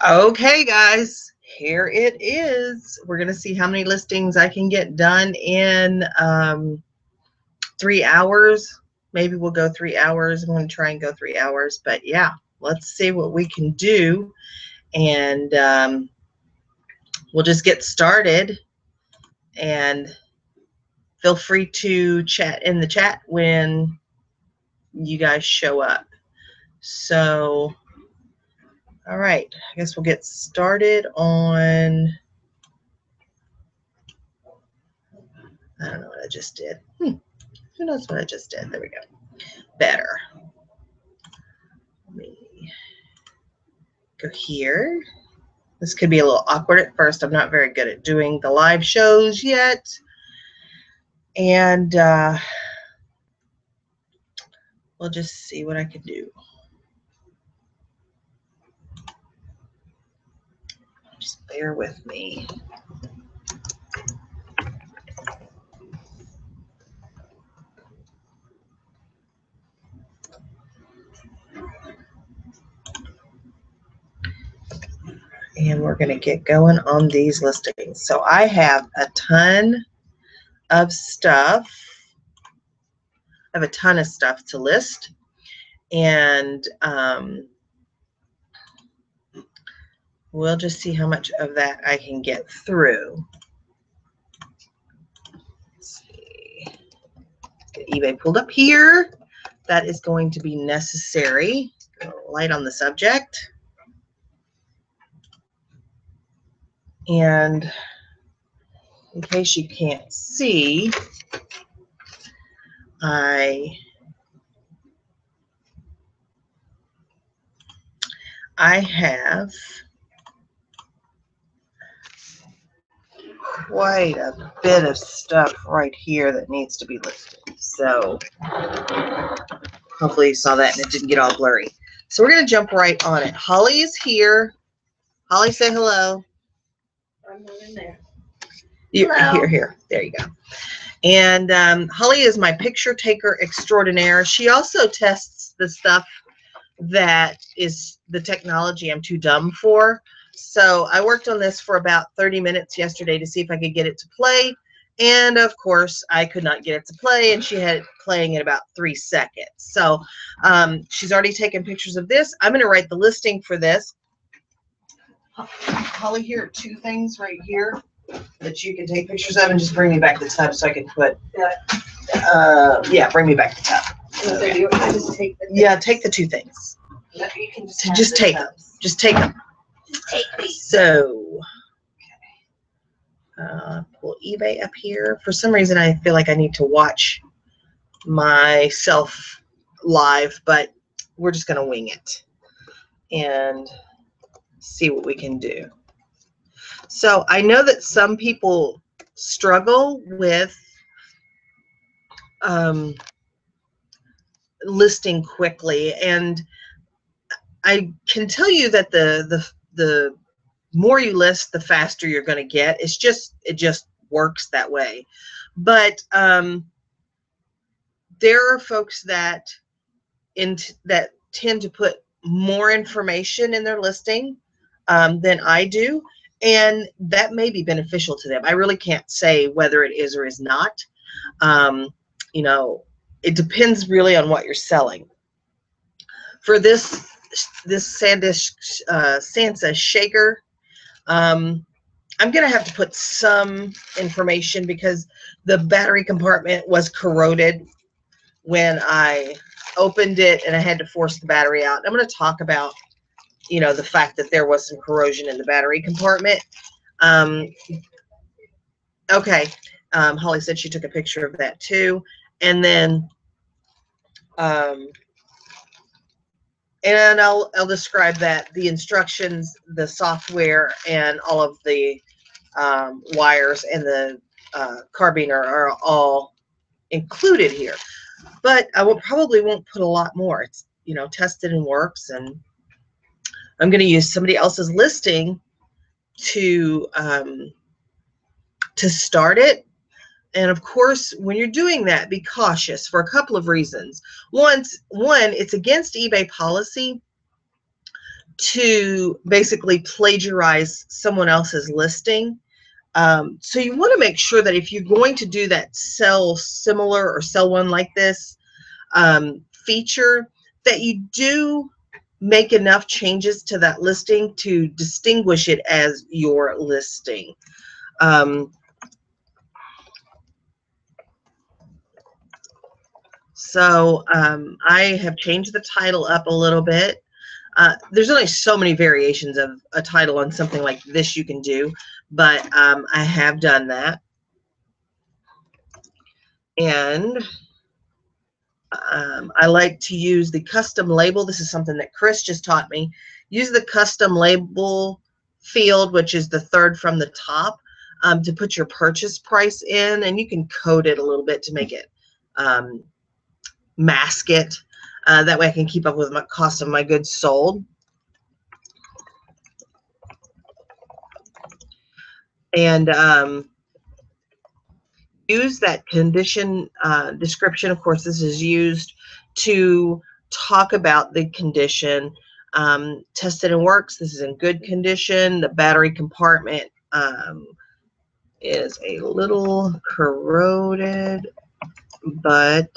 Okay, guys, here it is. We're going to see how many listings I can get done in 3 hours. Maybe we'll go 3 hours. I'm going to try and go 3 hours. But yeah, let's see what we can do. And we'll just get started. And feel free to chat in the chat when you guys show up. So, all right, I guess we'll get started on, I don't know what I just did. Who knows what I just did? There we go. Better. Let me go here. This could be a little awkward at first. I'm not very good at doing the live shows yet. And we'll just see what I can do. Just bear with me. And we're going to get going on these listings. So I have a ton of stuff. I have a ton of stuff to list. And we'll just see how much of that I can get through. Let's see. Get eBay pulled up here. That is going to be necessary. Light on the subject. And in case you can't see, I have quite a bit of stuff right here that needs to be listed. So hopefully you saw that and it didn't get all blurry. So we're going to jump right on it. Holly is here. Holly, say hello. I'm in there. Here. There you go. And Holly is my picture taker extraordinaire. She also tests the stuff that is the technology I'm too dumb for. So I worked on this for about 30 minutes yesterday to see if I could get it to play. And of course, I could not get it to play, and she had it playing in about 3 seconds. So she's already taken pictures of this. I'm going to write the listing for this. Holly, here are 2 things right here that you can take pictures of, and just bring me back the tub so I can put, yeah, bring me back the tub. So you just take the Yeah, take the 2 things. No, you can Just take them. Just take them. Just take these. So, pull eBay up here. For some reason, I feel like I need to watch myself live, but we're just going to wing it and see what we can do. So I know that some people struggle with listing quickly, and I can tell you that the more you list, the faster you're going to get. It just works that way. But there are folks that tend to put more information in their listing than I do, and that may be beneficial to them. I really can't say whether it is or is not. You know, it depends really on what you're selling. For this Sansa shaker, I'm going to have to put some information because the battery compartment was corroded when I opened it and I had to force the battery out. I'm going to talk about, you know, the fact that there was some corrosion in the battery compartment. Okay. Holly said she took a picture of that too. And then, and I'll describe that, the instructions, the software, and all of the wires and the carbiner are all included here. But I probably won't put a lot more. It's, you know, tested and works, and I'm going to use somebody else's listing to start it. And of course, when you're doing that, be cautious for a couple of reasons. One, it's against eBay policy to basically plagiarize someone else's listing. So you want to make sure that if you're going to do that sell similar or sell one like this feature, that you do make enough changes to that listing to distinguish it as your listing. I have changed the title up a little bit. There's only so many variations of a title on something like this you can do, but I have done that. And I like to use the custom label. This is something that Chris just taught me. Use the custom label field, which is the third from the top, to put your purchase price in, and you can code it a little bit to make it mask it. That way I can keep up with my cost of my goods sold. And use that condition description. Of course, this is used to talk about the condition. Tested and works. This is in good condition. The battery compartment is a little corroded, but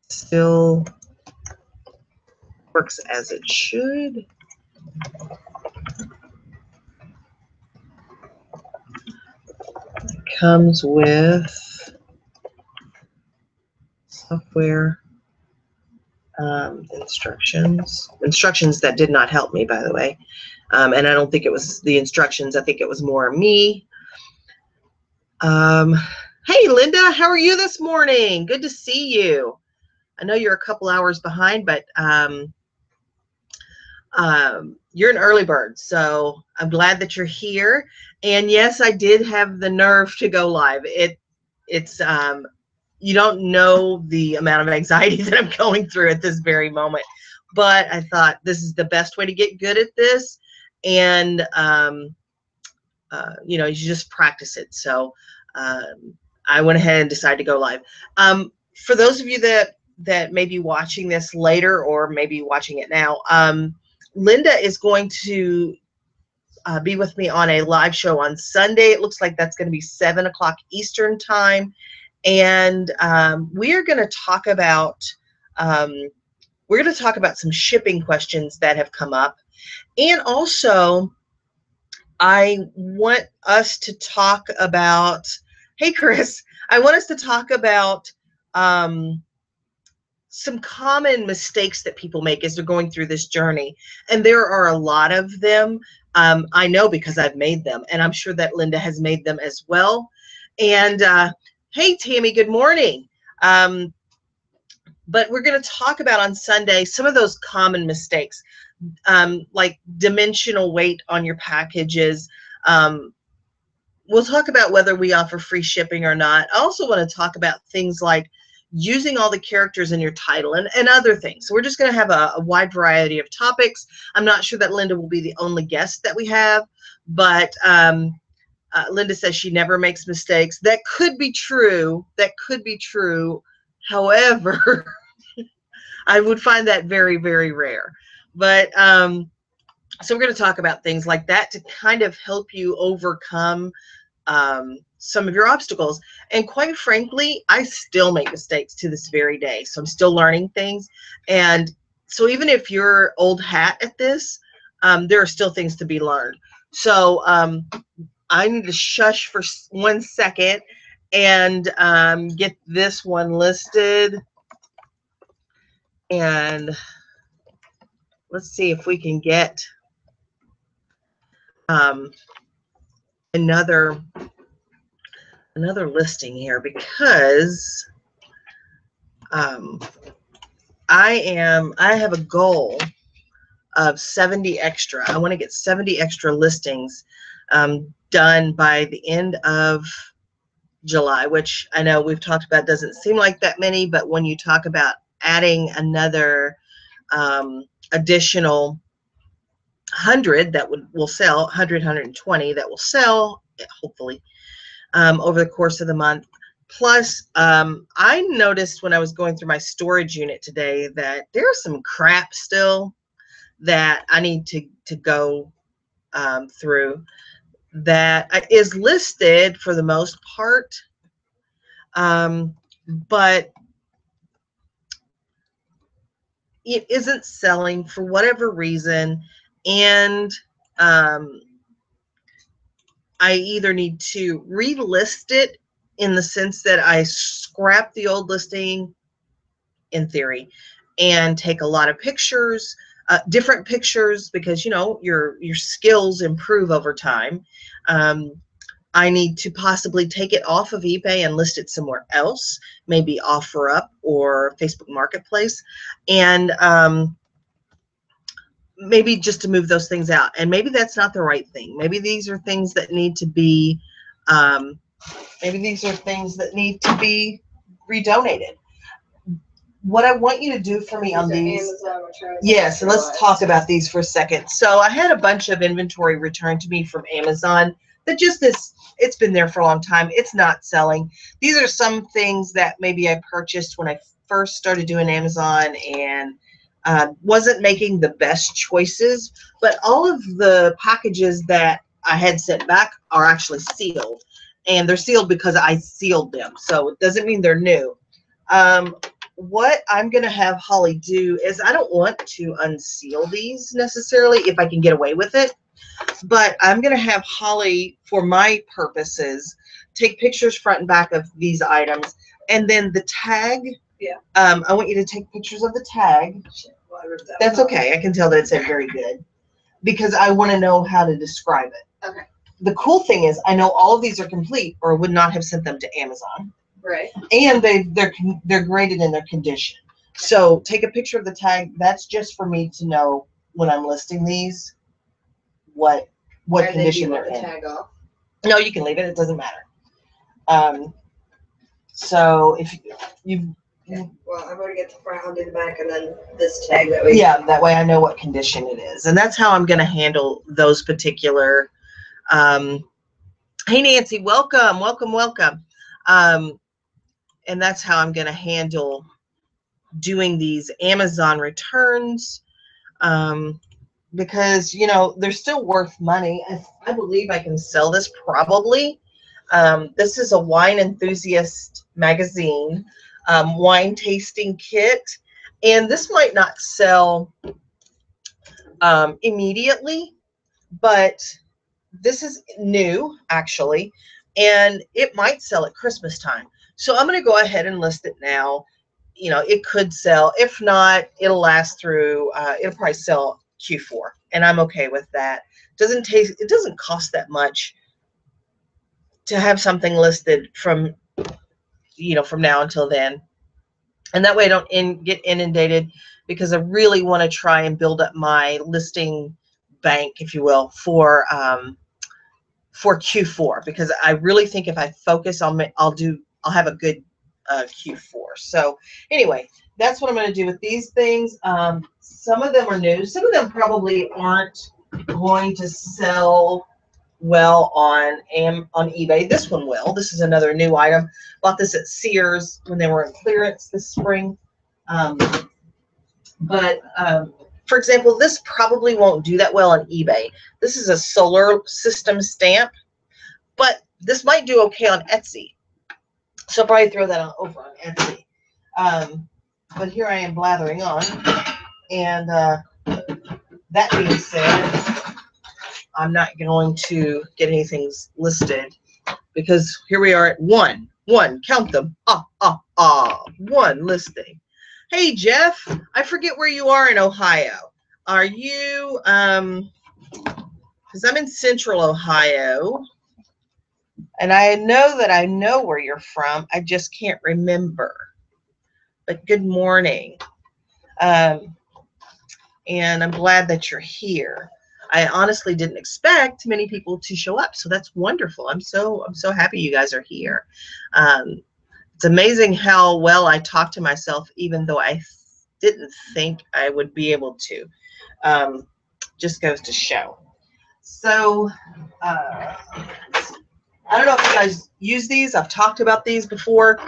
still works as it should. It comes with software instructions that did not help me, by the way. And I don't think it was the instructions. I think it was more me. Hey, Linda, how are you this morning? Good to see you. I know you're a couple hours behind, but you're an early bird, so I'm glad that you're here. And yes, I did have the nerve to go live. It's you don't know the amount of anxiety that I'm going through at this very moment, but I thought this is the best way to get good at this, and you know, you just practice it. So I went ahead and decided to go live. For those of you that may be watching this later or maybe watching it now, Linda is going to be with me on a live show on Sunday. It looks like that's going to be 7 o'clock Eastern time. And we are going to talk about some shipping questions that have come up. And also, I want us to talk about, hey, Chris, I want us to talk about some common mistakes that people make as they're going through this journey. And there are a lot of them. I know because I've made them, and I'm sure that Linda has made them as well. And hey, Tammy, good morning. But we're going to talk about on Sunday some of those common mistakes, like dimensional weight on your packages. We'll talk about whether we offer free shipping or not. I also want to talk about things like using all the characters in your title and other things. So we're just going to have a wide variety of topics. I'm not sure that Linda will be the only guest that we have, but Linda says she never makes mistakes. That could be true. That could be true. However, I would find that very, very rare. But so we're going to talk about things like that to kind of help you overcome some of your obstacles. And quite frankly, I still make mistakes to this very day. So I'm still learning things. And so even if you're old hat at this, there are still things to be learned. So I need to shush for 1 second and get this one listed. And let's see if we can get another listing here, because I have a goal of 70 extra. I want to get 70 extra listings done by the end of July, which I know we've talked about doesn't seem like that many, but when you talk about adding another additional 100 that will sell, 100, 120 that will sell, hopefully, over the course of the month, Plus, I noticed when I was going through my storage unit today that there's some crap still that I need to go through that is listed for the most part, but it isn't selling for whatever reason, and I either need to relist it in the sense that I scrap the old listing in theory and take a lot of pictures, different pictures, because you know your skills improve over time. I need to possibly take it off of eBay and list it somewhere else, maybe OfferUp or Facebook Marketplace, and maybe just to move those things out. And maybe that's not the right thing. Maybe these are things that need to be, redonated. What I want you to do for me on these, yes, and let's talk about these for a second. So I had a bunch of inventory returned to me from Amazon that just is, it's been there for a long time. It's not selling. These are some things that maybe I purchased when I first started doing Amazon and wasn't making the best choices, but all of the packages that I had sent back are actually sealed, and they're sealed because I sealed them. So it doesn't mean they're new. What I'm going to have Holly do is, I don't want to unseal these necessarily if I can get away with it, but I'm going to have Holly, for my purposes, take pictures front and back of these items, and then the tag. Yeah. I want you to take pictures of the tag. That's okay. I can tell that it said very good because I want to know how to describe it. Okay. The cool thing is I know all of these are complete, or I would not have sent them to Amazon. Right. And they're graded in their condition. So take a picture of the tag. That's just for me to know when I'm listing these what condition they're in. The tag off? No, you can leave it. It doesn't matter. So if you okay. Well, I've already got the front, I'll do the back, and then this tag that way. Yeah, that way I know what condition it is. And that's how I'm going to handle those particular. Hey, Nancy, welcome, welcome, welcome. And that's how I'm going to handle doing these Amazon returns, because, you know, they're still worth money. I believe I can sell this probably. This is a wine enthusiast magazine. Wine tasting kit, and this might not sell immediately, but this is new actually, and it might sell at Christmas time. So I'm going to go ahead and list it now. You know, it could sell. If not, it'll last through, it'll probably sell Q4, and I'm okay with that. It doesn't cost that much to have something listed from, you know, from now until then. And that way I don't get inundated, because I really want to try and build up my listing bank, if you will, for Q4, because I really think if I focus on I'll have a good Q4. So anyway, that's what I'm going to do with these things. Some of them are new. Some of them probably aren't going to sell well on eBay. This one will. This is another new item. Bought this at Sears when they were in clearance this spring. For example, this probably won't do that well on eBay. This is a solar system stamp, but this might do okay on Etsy. So I'll probably throw that over on Etsy. But here I am blathering on, and that being said, I'm not going to get anything listed, because here we are at one, count them, one listing. Hey, Jeff, I forget where you are in Ohio. Are you, because I'm in central Ohio, and I know that I know where you're from. I just can't remember. But good morning. And I'm glad that you're here. I honestly didn't expect many people to show up, so that's wonderful. I'm so happy you guys are here. It's amazing how well I talk to myself, even though I didn't think I would be able to. Just goes to show. So I don't know if you guys use these. I've talked about these before.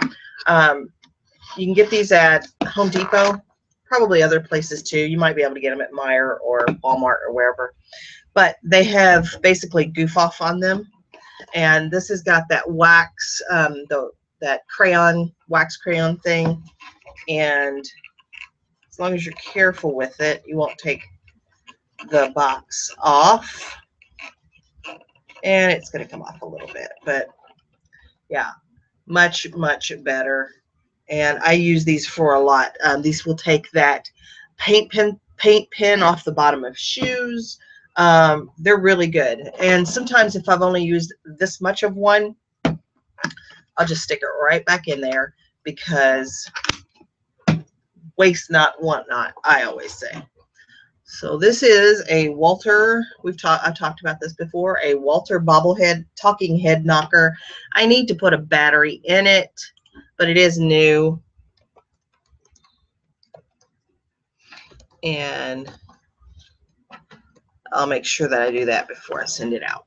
You can get these at Home Depot, probably other places too. You might be able to get them at Meijer or Walmart or wherever. But they have basically goof off on them. And this has got that wax, that crayon, wax crayon thing. And as long as you're careful with it, you won't take the box off. And it's going to come off a little bit. But yeah, much, much better. And I use these for a lot. These will take that paint pen off the bottom of shoes. They're really good. And sometimes if I've only used this much of one, I'll just stick it right back in there, because waste not, want not, I always say. So this is a Walter, I've talked about this before, a Walter bobblehead talking head knocker. I need to put a battery in it, but it is new. And I'll make sure that I do that before I send it out.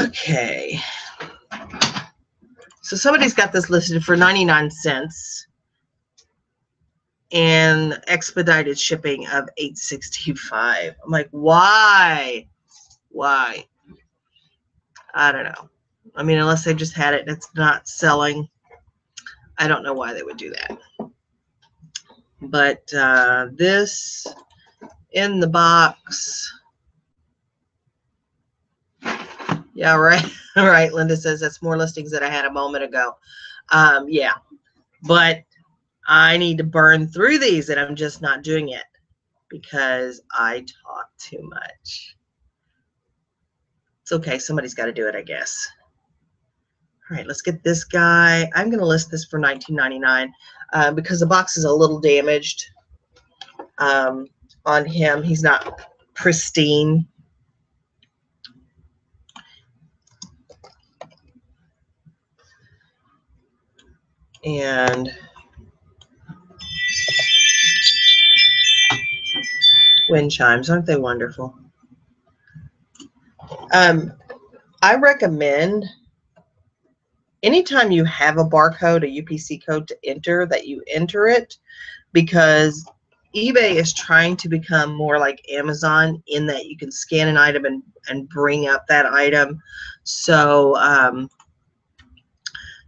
Okay. So somebody's got this listed for 99 cents and expedited shipping of $8.65. I'm like, why? Why? I don't know. I mean, unless they just had it and it's not selling. I don't know why they would do that. But this in the box. Yeah, right. All right. Linda says that's more listings that I had a moment ago. Yeah, but I need to burn through these, and I'm just not doing it because I talk too much. It's okay. Somebody's got to do it, I guess. All right, let's get this guy. I'm going to list this for $19.99 because the box is a little damaged on him. He's not pristine. And wind chimes, aren't they wonderful? I recommend anytime you have a barcode, a UPC code to enter, that you enter it, because eBay is trying to become more like Amazon in that you can scan an item and bring up that item. So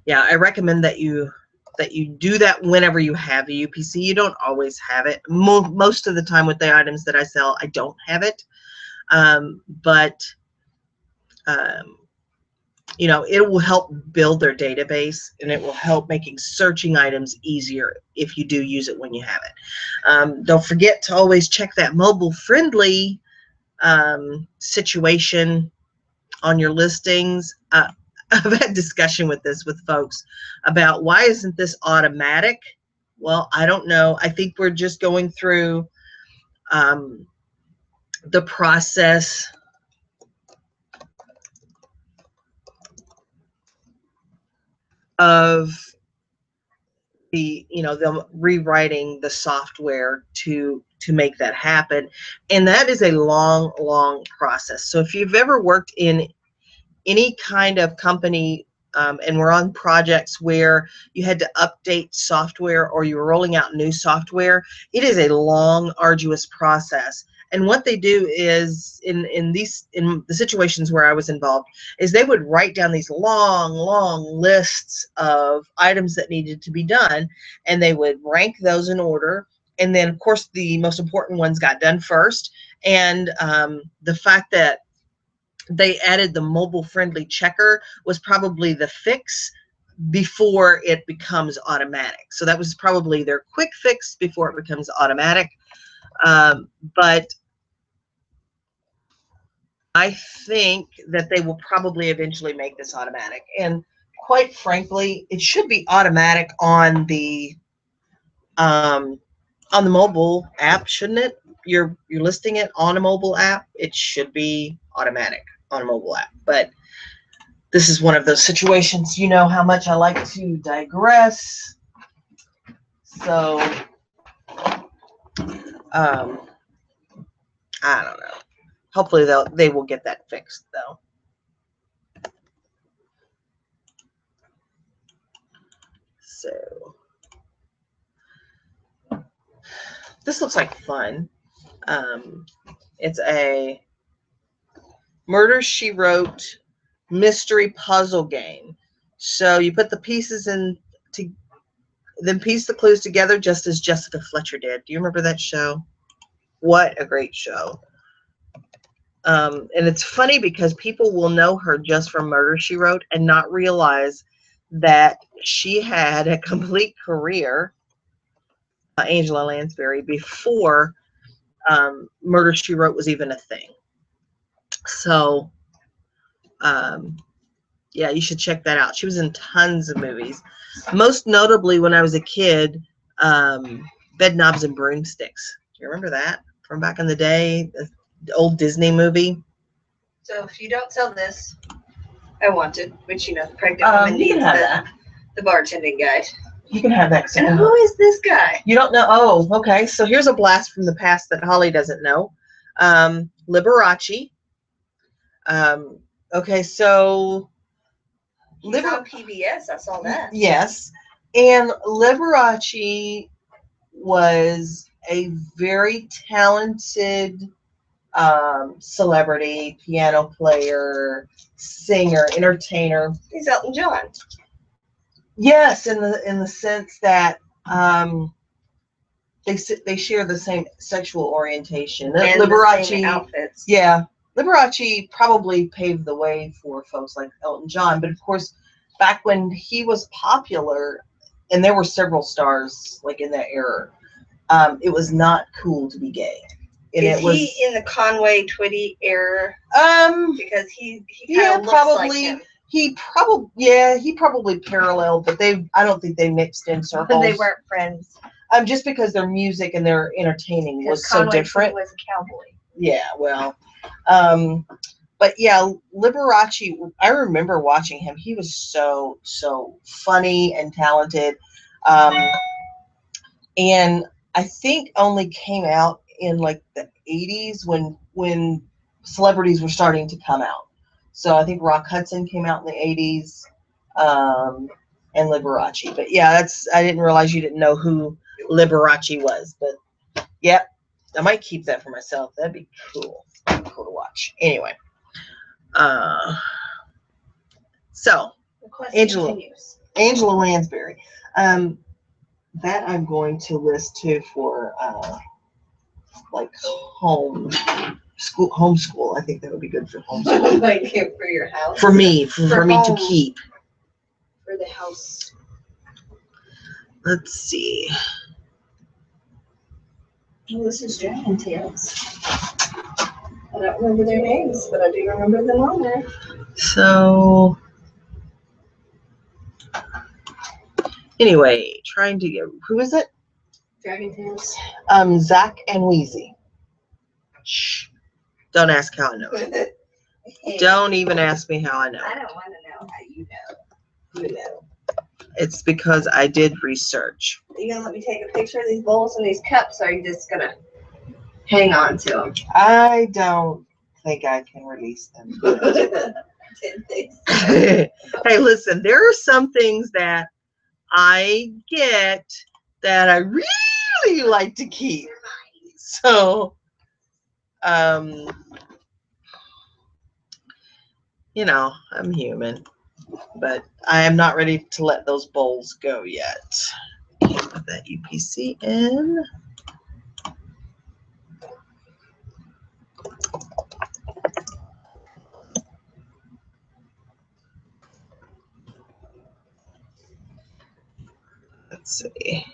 yeah, I recommend that you do that whenever you have a UPC. You don't always have it. Most of the time with the items that I sell, I don't have it. You know, it will help build their database, and it will help making searching items easier if you do use it when you have it. Don't forget to always check that mobile friendly situation on your listings. I've had discussion with folks about why isn't this automatic? Well, I don't know. I think we're just going through the process of them rewriting the software to make that happen. And that is a long process. So if you've ever worked in any kind of company and we're on projects where you had to update software or you were rolling out new software, it is a long, arduous process. And what they do is in the situations where I was involved is they would write down these long lists of items that needed to be done, and they would rank those in order. And then of course the most important ones got done first. And the fact that they added the mobile friendly checker was probably the fix before it becomes automatic. So that was probably their quick fix before it becomes automatic. But I think that they will probably eventually make this automatic. And quite frankly, it should be automatic on the mobile app, shouldn't it? You're listing it on a mobile app. It should be automatic on a mobile app. But this is one of those situations. You know how much I like to digress. So I don't know. hopefully they will get that fixed though. So this looks like fun. It's a Murder, She Wrote mystery puzzle game. So you put the pieces in, then piece the clues together just as Jessica Fletcher did. Do you remember that show? What a great show. And it's funny because people will know her just from Murder, She Wrote and not realize that she had a complete career, Angela Lansbury, before Murder, She Wrote was even a thing. So, yeah, you should check that out. She was in tons of movies. Most notably, when I was a kid, Bedknobs and Broomsticks. Do you remember that from back in the day? The old Disney movie. So if you don't sell this, I want it, which the pregnant woman needs the bartending guide. You can have that. And who is this guy? You don't know? Oh, okay. So here's a blast from the past that Holly doesn't know. Liberace. Okay, so He's on PBS. I saw that. Yes, and Liberace was a very talented celebrity, piano player, singer, entertainer. He's Elton John. Yes, in the sense that they share the same sexual orientation. And Liberace the same outfits. Yeah, Liberace probably paved the way for folks like Elton John, but of course, back when he was popular, and there were several stars like in that era, it was not cool to be gay. And Is he in the Conway Twitty era? Because he kind of looks probably. like him. He probably paralleled, but I don't think they mixed in circles. They weren't friends. Just because their music and their entertaining was so Conway different. Was a cowboy. Yeah, well, but yeah, Liberace. I remember watching him. He was so funny and talented, and I think only came out in like the 80s when celebrities were starting to come out. So I think Rock Hudson came out in the 80s, and Liberace. But yeah, I didn't realize you didn't know who Liberace was. But yeah, I might keep that for myself. That'd be cool. That'd be cool to watch. Anyway, so Angela Lansbury. That I'm going to list too for like homeschool. I think that would be good for homeschool. Like for your house. For me to keep. For the house. Let's see. Well, this is Dragon Tales. I don't remember their names, but I do remember them on there. So anyway, trying to get, who is it? Dragon Tales. Zach and Wheezy. Shh. Don't ask how I know. Hey, Don't even ask me how I know. I don't want to know how you know. You know. It's because I did research. Are you gonna let me take a picture of these bowls and these cups, or are you just gonna hang on to them? I don't think I can release them. Hey, listen, there are some things that I get that I really like to keep. So, you know, I'm human, but I am not ready to let those bowls go yet. Okay, put that UPC in. Let's see.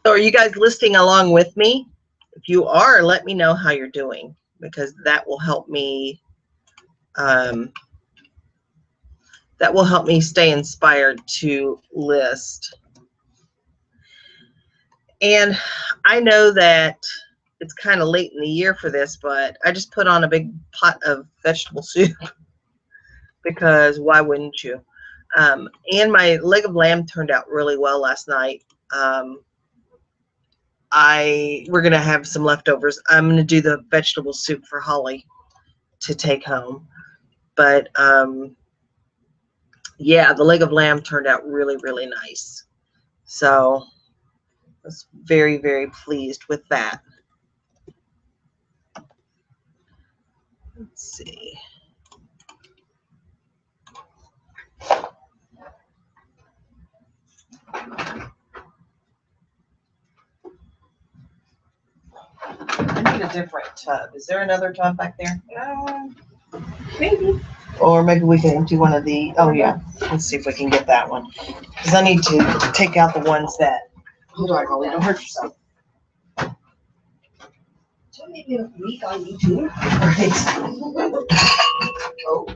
So are you guys listening along with me? If you are, let me know how you're doing, because that will help me stay inspired to list. And I know that it's kind of late in the year for this, but I just put on a big pot of vegetable soup. because why wouldn't you? And my leg of lamb turned out really well last night. We're gonna have some leftovers. I'm gonna do the vegetable soup for Holly to take home. But yeah, the leg of lamb turned out really, really nice. So I was very, very pleased with that. Let's see. I need a different tub. Is there another tub back there? Maybe. Or maybe we can do one of the, oh yeah, let's see if we can get that one. Because I need to take out the ones that, hold on, Holly, don't hurt yourself. Don't make me look weak on YouTube. Oh.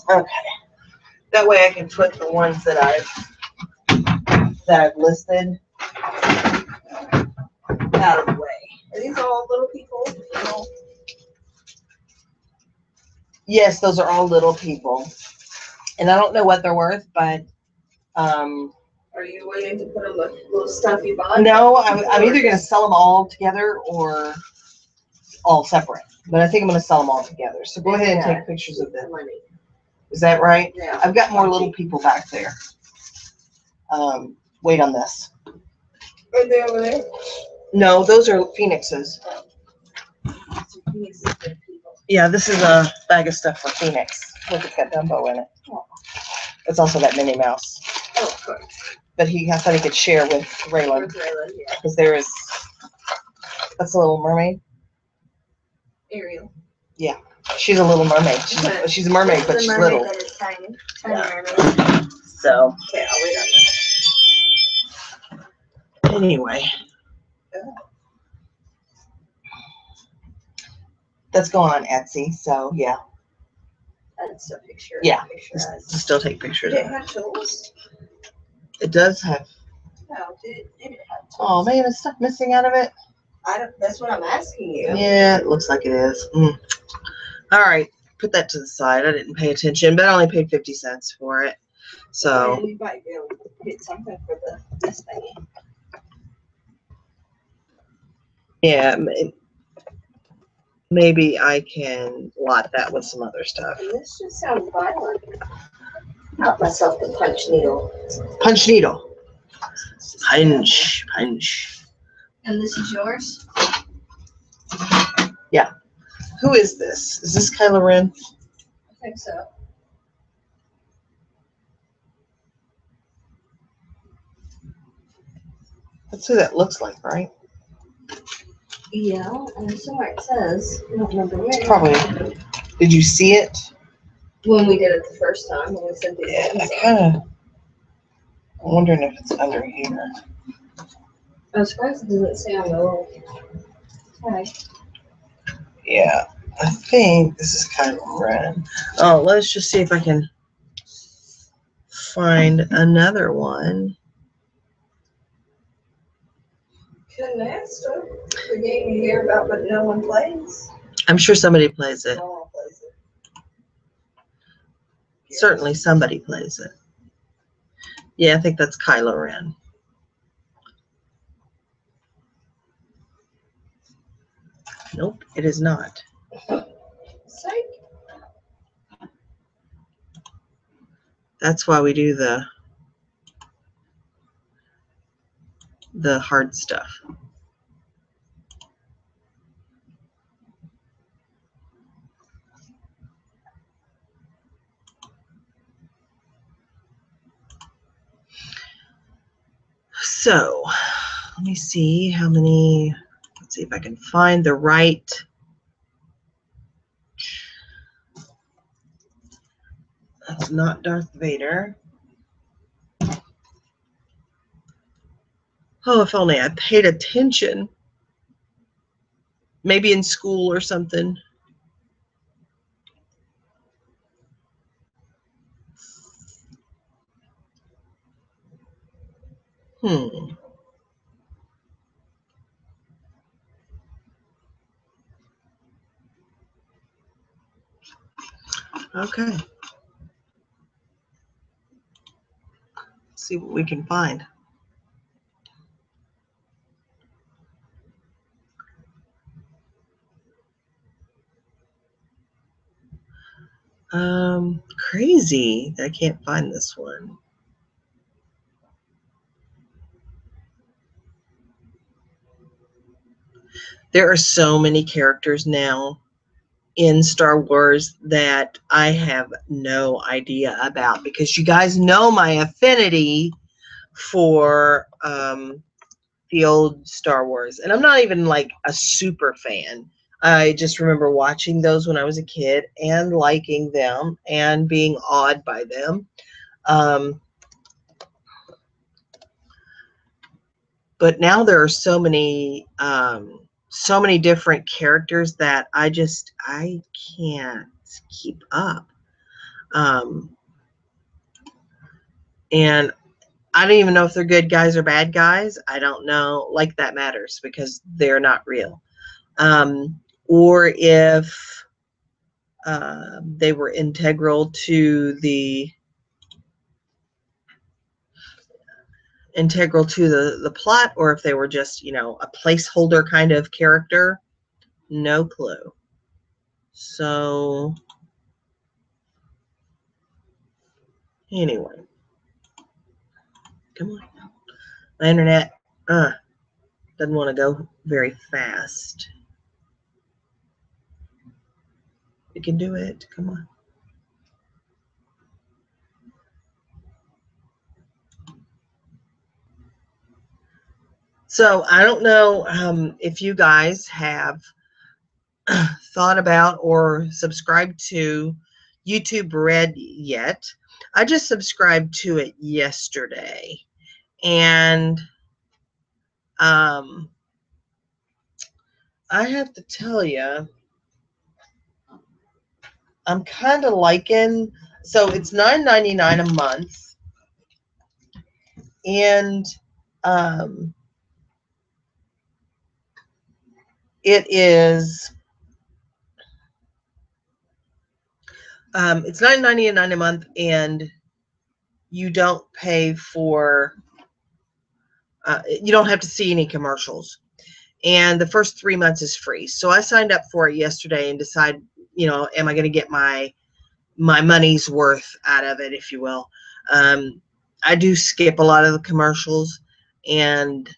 Okay. That way I can put the ones that I've listed out of the way. Are these all little people? Yes, those are all little people. And I don't know what they're worth, but Are you waiting to put them with little stuff you bought? no, I'm either going to sell them all together or all separate. But I think I'm going to sell them all together. So go ahead and take pictures of them. Is that right? Yeah. I've got more little people back there. Wait on this. Are they over there? No, those are phoenixes. Yeah, this is a bag of stuff for Phoenix. Look, it's got Dumbo in it. It's also got Minnie Mouse. Oh, of course. But I thought he could share with Raylan. Because there is, that's a Little Mermaid. Ariel. Yeah, she's a Little Mermaid. She's a mermaid, but she's little. That is tiny. Tiny mermaid. So. Okay, I'll wait on that. Anyway. That's going on Etsy, so yeah. That's a picture. Yeah. Picture Still take pictures. Did it have tools? It does have. No, did it have tools? Oh man, is stuff missing out of it? That's what I'm asking you. Yeah, it looks like it is. All right, put that to the side. I didn't pay attention, but I only paid 50 cents for it. So. We might be able to get something for this thing. Yeah, maybe I can lot that with some other stuff. This just sounds violent. Help myself the punch needle. Punch needle. Punch. And this is yours? Yeah. Who is this? Is this Kylo Ren? I think so. That's who that looks like, right? Yeah, and somewhere it says. I don't remember where. Probably. Did you see it? When we did it the first time, when we sent the I'm wondering if it's under here. I'm surprised it doesn't say on the little tag. Yeah, I think this is Kylo Ren. Oh, let's just see if I can find another one. Couldn't ask them. The game you hear about, but no one plays. I'm sure somebody plays it. No one plays it. Certainly somebody plays it. Yeah, I think that's Kylo Ren. Nope, it is not. Psych. That's why we do the hard stuff. So, let me see how many, let's see if I can find the right. That's not Darth Vader. Oh, if only I paid attention. Maybe in school or something. Okay. Let's see what we can find. Crazy. I can't find this one. There are so many characters now in Star Wars that I have no idea about, because you guys know my affinity for the old Star Wars. And I'm not even like a super fan. I just remember watching those when I was a kid and liking them and being awed by them. But now there are so many different characters that I can't keep up. And I don't even know if they're good guys or bad guys. I don't know. Like, that matters because they're not real. Or if they were integral to the plot, or if they were just, you know, a placeholder kind of character. No clue. So anyway, come on. My internet doesn't want to go very fast. You can do it. Come on. So I don't know if you guys have thought about or subscribed to YouTube Red yet. I just subscribed to it yesterday, and I have to tell you, I'm kind of liking. So it's $9.99 a month, and it is. It's $9.99 a month, and you don't pay for. You don't have to see any commercials, and the first 3 months is free. So I signed up for it yesterday and decided, you know, am I going to get my money's worth out of it, if you will. I do skip a lot of the commercials, and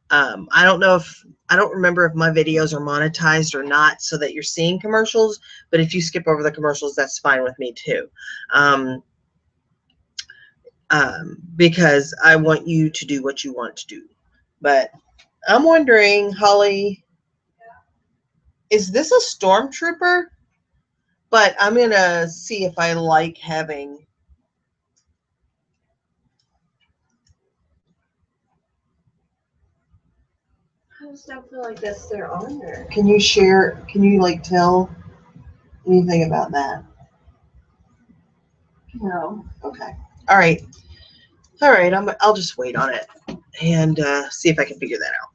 I don't remember if my videos are monetized or not, so that you're seeing commercials. But if you skip over the commercials, that's fine with me too. Because I want you to do what you want to do. But I'm wondering, Holly, is this a stormtrooper? But I'm going to see if I like having. I just don't feel like that's their honor. Can you share? Can you like tell anything about that? No. Okay. All right. All right. I'll just wait on it and see if I can figure that out.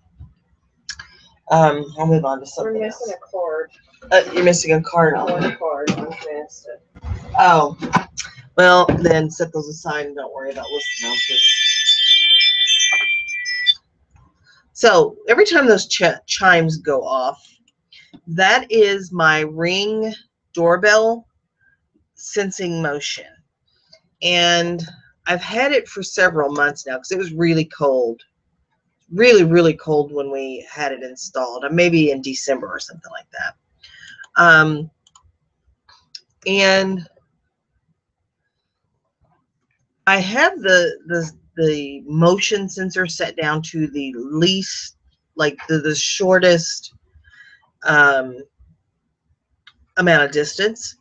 I'll move on to something. We're missing a cord. You're missing a card. One cord. I missed it. Oh. Well, then set those aside and don't worry about listening to them. So every time those chimes go off, that is my Ring doorbell sensing motion. And I've had it for several months now because it was really cold. Really, really cold when we had it installed. Maybe in December or something like that. And I have the motion sensor set down to the least, like the shortest amount of distance,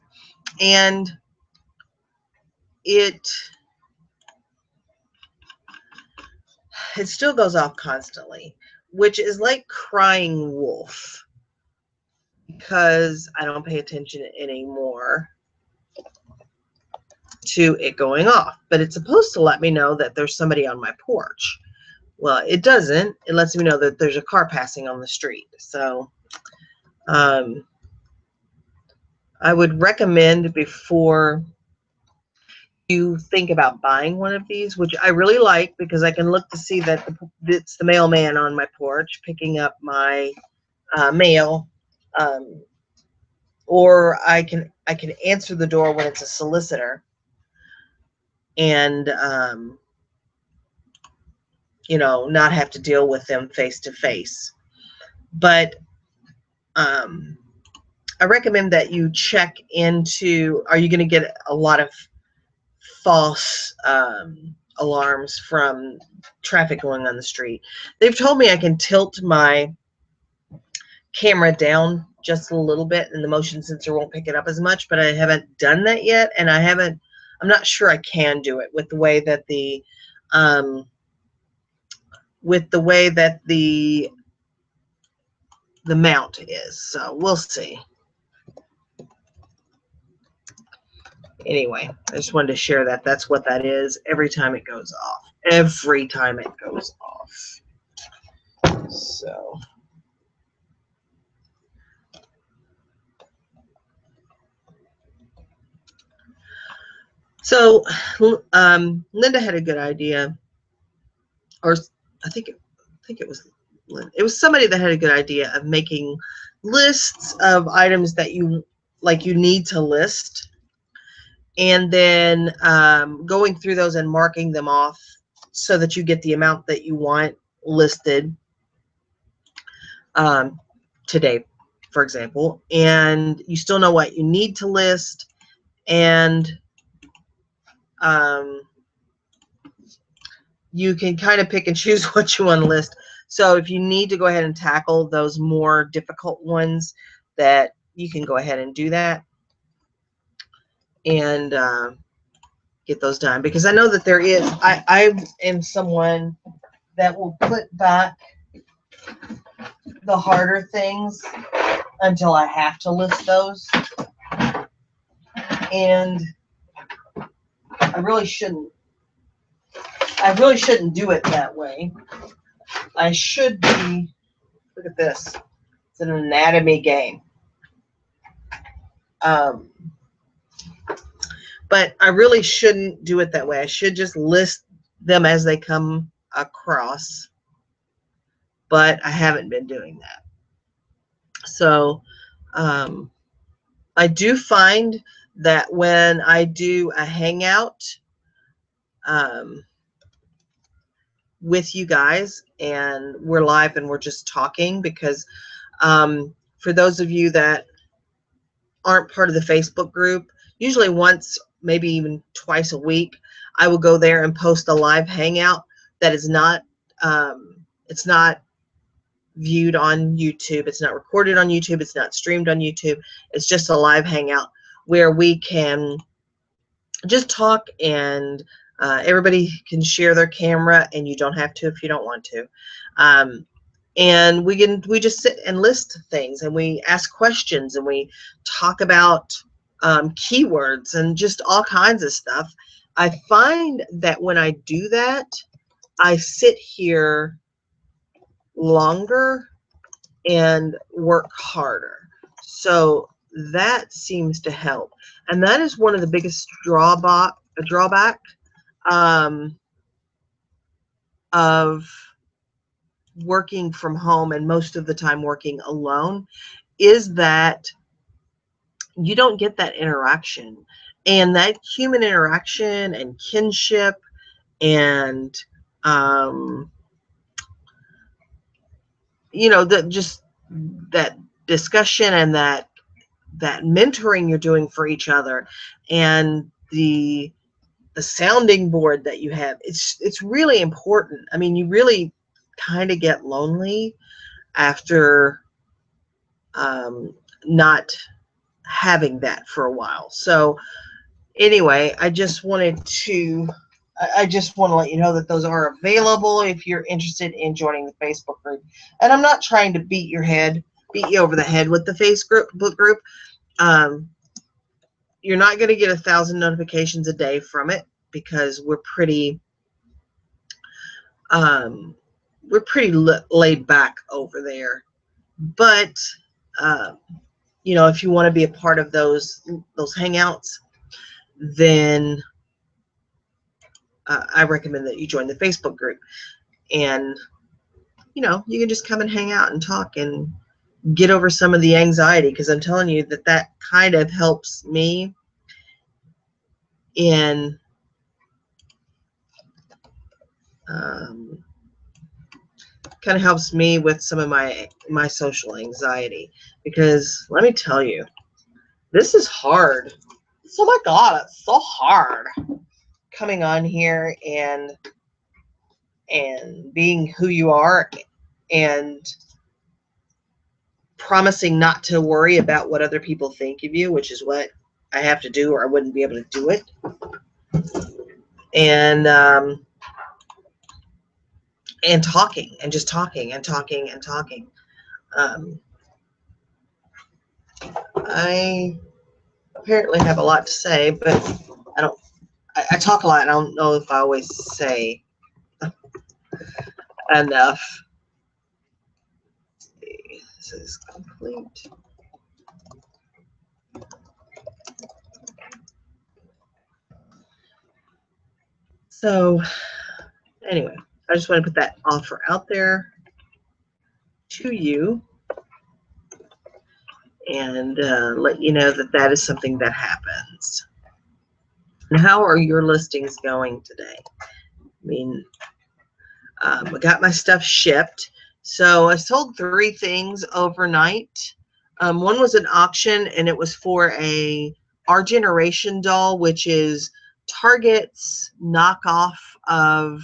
and it still goes off constantly, which is like crying wolf, because I don't pay attention anymore to it going off. But it's supposed to let me know that there's somebody on my porch. Well, it doesn't. It lets me know that there's a car passing on the street. So I I would recommend before you think about buying one of these, which I really like because I can look to see that it's the mailman on my porch picking up my mail, or I can answer the door when it's a solicitor, and you know, not have to deal with them face to face. But I recommend that you check into, are you going to get a lot of false alarms from traffic going on the street? They've told me I can tilt my camera down just a little bit and the motion sensor won't pick it up as much, but I haven't done that yet, and I'm not sure I can do it with the way that the mount is. So we'll see. Anyway, I just wanted to share that. That's what that is every time it goes off. Every time it goes off. So Linda had a good idea, or I think it was Linda. It was somebody that had a good idea of making lists of items that you need to list, and then going through those and marking them off so that you get the amount that you want listed today, for example, and you still know what you need to list, and you can kind of pick and choose what you want to list. So if you need to go ahead and tackle those more difficult ones, that you can go ahead and do that and get those done. Because I know that there is, I am someone that will put back the harder things until I have to list those. And I really shouldn't do it that way. I should be, look at this, it's an anatomy game. But I really shouldn't do it that way. I should just list them as they come across. But I haven't been doing that. So I do find that when I do a hangout with you guys and we're live and we're just talking, because for those of you that aren't part of the Facebook group, usually once, maybe even twice a week, I will go there and post a live hangout that is not, it's not viewed on YouTube. It's not recorded on YouTube. It's not streamed on YouTube. It's just a live hangout where we can just talk, and everybody can share their camera, and you don't have to if you don't want to. And we just sit and list things, and we ask questions, and we talk about keywords and just all kinds of stuff. I find that when I do that, I sit here longer and work harder. So that seems to help. And that is one of the biggest drawback of working from home, and most of the time working alone, is that you don't get that interaction, and that human interaction and kinship and you know, just that discussion and that mentoring you're doing for each other, and the sounding board that you have, it's really important. I mean, you really kind of get lonely after not having that for a while. So anyway, I just wanted to let you know that those are available if you're interested in joining the Facebook group. And I'm not trying to beat you over the head with the Facebook group. You're not going to get 1,000 notifications a day from it, because we're pretty laid back over there. But you know, if you want to be a part of those hangouts, then I recommend that you join the Facebook group. And, you know, you can just come and hang out and talk and get over some of the anxiety, because I'm telling you that kind of helps me in kind of helps me with some of my social anxiety, because let me tell you, this is hard. Oh my God, it's so hard coming on here and being who you are and promising not to worry about what other people think of you, which is what I have to do or I wouldn't be able to do it. And talking and just talking and talking and talking. I apparently have a lot to say, but I talk a lot, and I don't know if I always say enough. This is complete. So anyway, I just want to put that offer out there to you and let you know that is something that happens. And how are your listings going today? I mean, I got my stuff shipped. So I sold 3 things overnight. One was an auction, and it was for Our Generation doll, which is Target's knockoff of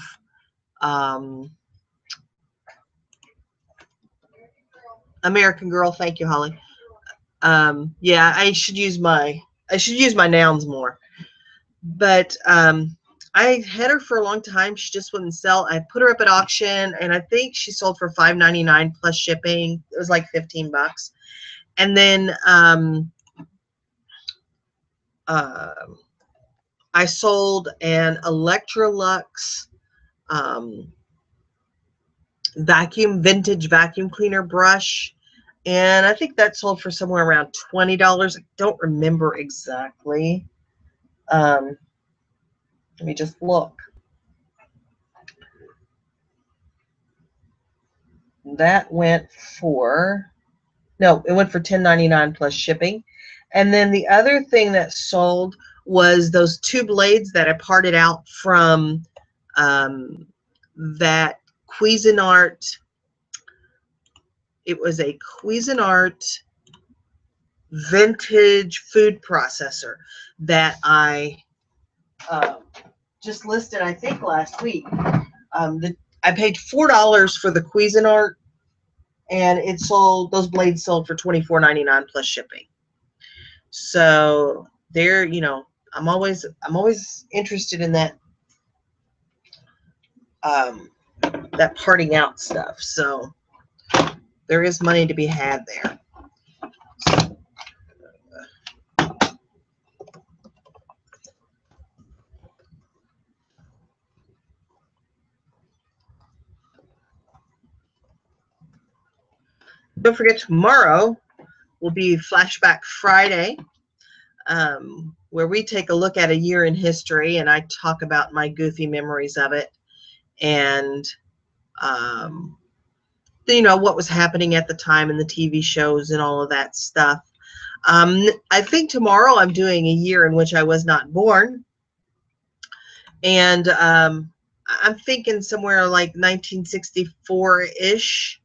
American Girl. Thank you, Holly. Yeah, I should use my nouns more. But I had her for a long time. She just wouldn't sell. I put her up at auction, and I think she sold for $5.99 plus shipping. It was like $15. And then I sold an Electrolux vintage vacuum cleaner brush, and I think that sold for somewhere around $20. I don't remember exactly. Let me just look. That went for $10.99 plus shipping. And then the other thing that sold was those 2 blades that I parted out from that Cuisinart. It was a Cuisinart vintage food processor that I just listed, I think, last week. I paid $4 for the Cuisinart, and it sold. Those blades sold for $24.99 plus shipping. So there, you know, I'm always interested in that that parting out stuff. So there is money to be had there. Don't forget, tomorrow will be Flashback Friday, where we take a look at a year in history, and I talk about my goofy memories of it, and you know, what was happening at the time in the TV shows and all of that stuff. I think tomorrow I'm doing a year in which I was not born, and I'm thinking somewhere like 1964-ish,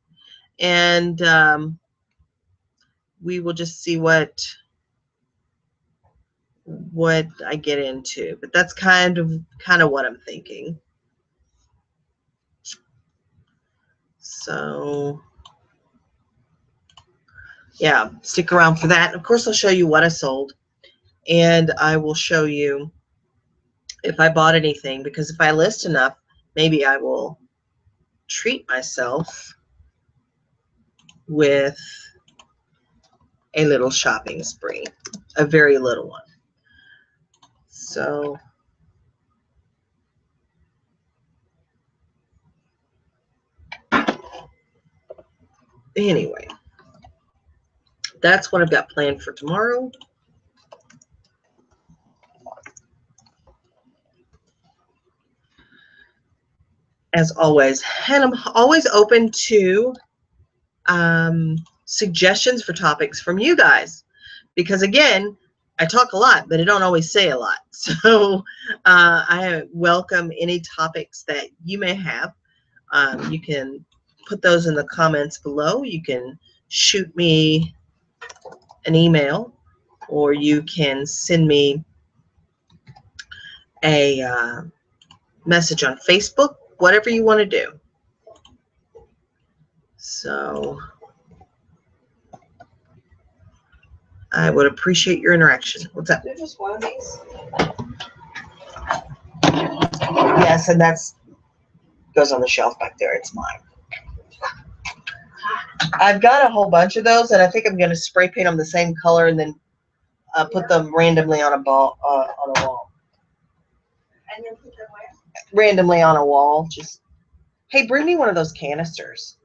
and we will just see what I get into, but that's kind of what I'm thinking. So yeah, stick around for that. Of course, I'll show you what I sold, and I will show you if I bought anything, because if I list enough, maybe I will treat myself with a little shopping spree, a very little one. So anyway, that's what I've got planned for tomorrow. As always, and I'm always open to suggestions for topics from you guys, because again, I talk a lot, but I don't always say a lot. So I welcome any topics that you may have. You can put those in the comments below. You can shoot me an email, or you can send me a message on Facebook, whatever you want to do. So I would appreciate your interaction. What's up? They're just one of these. Yes, and that's goes on the shelf back there. It's mine. I've got a whole bunch of those, and I think I'm going to spray paint them the same color and then put them randomly on a ball on a wall. And then put them where? Randomly on a wall. Just, hey, bring me one of those canisters.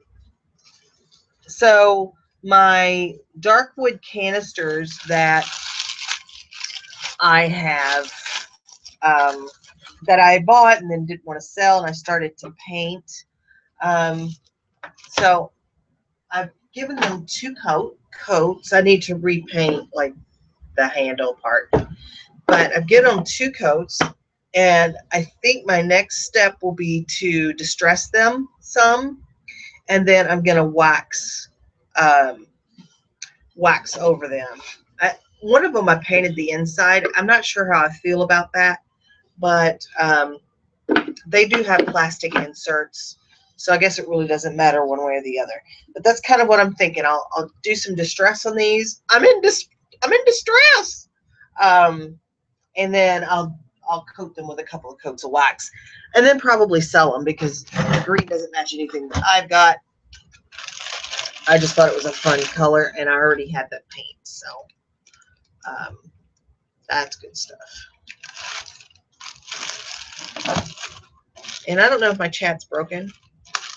So my dark wood canisters that I have, that I bought and then didn't want to sell, and I started to paint. So I've given them 2 coats. I need to repaint like the handle part, but I've given them 2 coats, and I think my next step will be to distress them some, and then I'm gonna wax over them. One of them I painted the inside. I'm not sure how I feel about that, but they do have plastic inserts, so I guess it really doesn't matter one way or the other. But that's kind of what I'm thinking. I'll do some distress on these. I'm in distress. And then I'll coat them with a couple of coats of wax, and then probably sell them, because green doesn't match anything that I've got. I just thought it was a fun color, and I already had that paint, so that's good stuff. And I don't know if my chat's broken,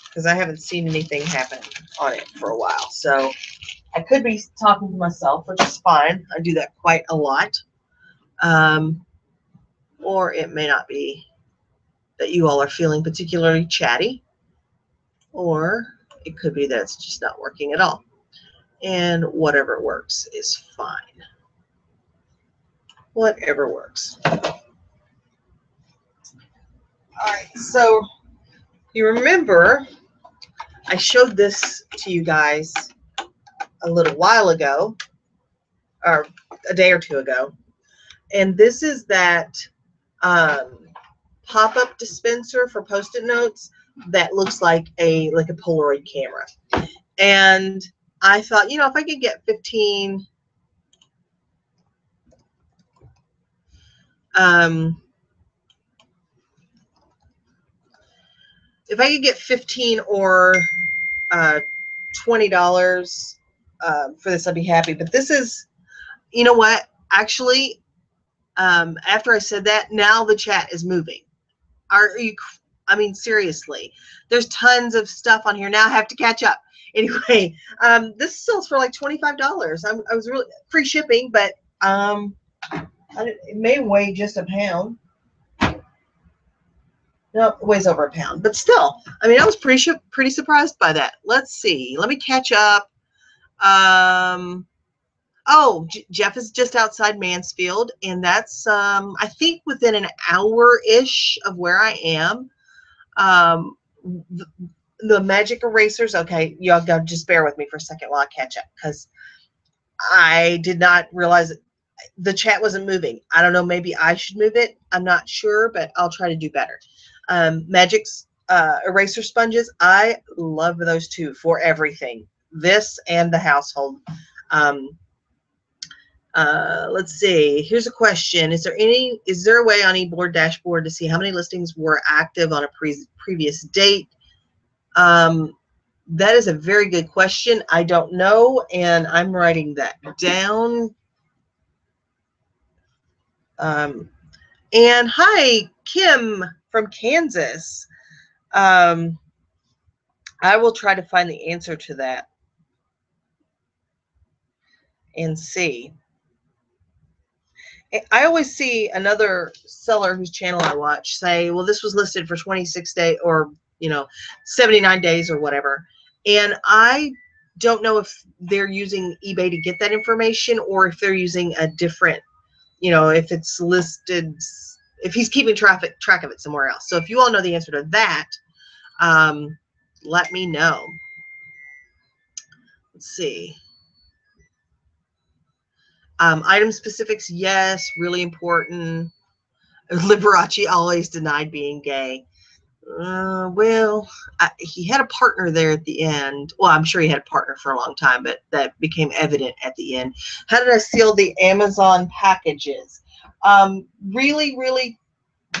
because I haven't seen anything happen on it for a while. So I could be talking to myself, which is fine. I do that quite a lot. Or it may not be that you all are feeling particularly chatty, or it could be that it's just not working at all. And whatever works is fine. Whatever works. All right, so you remember I showed this to you guys a little while ago, or a day or two ago, and this is that pop-up dispenser for Post-it notes that looks like a Polaroid camera. And I thought, if I could get 15 if I could get 15 or $20 for this, I'd be happy. But this is, you know what? Actually, after I said that, now the chat is moving. Are you? I mean, seriously, there's tons of stuff on here now. I have to catch up. Anyway, this sells for like $25. I was really free shipping, but it may weigh just a pound. No, it weighs over a pound, but still, I mean, I was pretty surprised by that. Let's see. Let me catch up. Oh, Jeff is just outside Mansfield, and that's I think within an hour-ish of where I am. The magic erasers. Okay, y'all gotta just bear with me for a second while I catch up, because I did not realize the chat wasn't moving. I don't know, maybe I should move it. I'm not sure, but I'll try to do better. Magic's eraser sponges. I love those too for everything. This and the household. Let's see. Here's a question. Is there a way on eBoard dashboard to see how many listings were active on a previous date? That is a very good question. I don't know, and I'm writing that down. And hi, Kim from Kansas. I will try to find the answer to that. and see. I always see another seller whose channel I watch say, well, this was listed for 26 days or, 79 days or whatever. And I don't know if they're using eBay to get that information or if they're using a different, if it's listed, if he's keeping track of it somewhere else. So if you all know the answer to that, let me know. Let's see. Item specifics, yes, really important. Liberace always denied being gay. Well, he had a partner there at the end. Well, I'm sure he had a partner for a long time, but that became evident at the end. How did I seal the Amazon packages? Really, really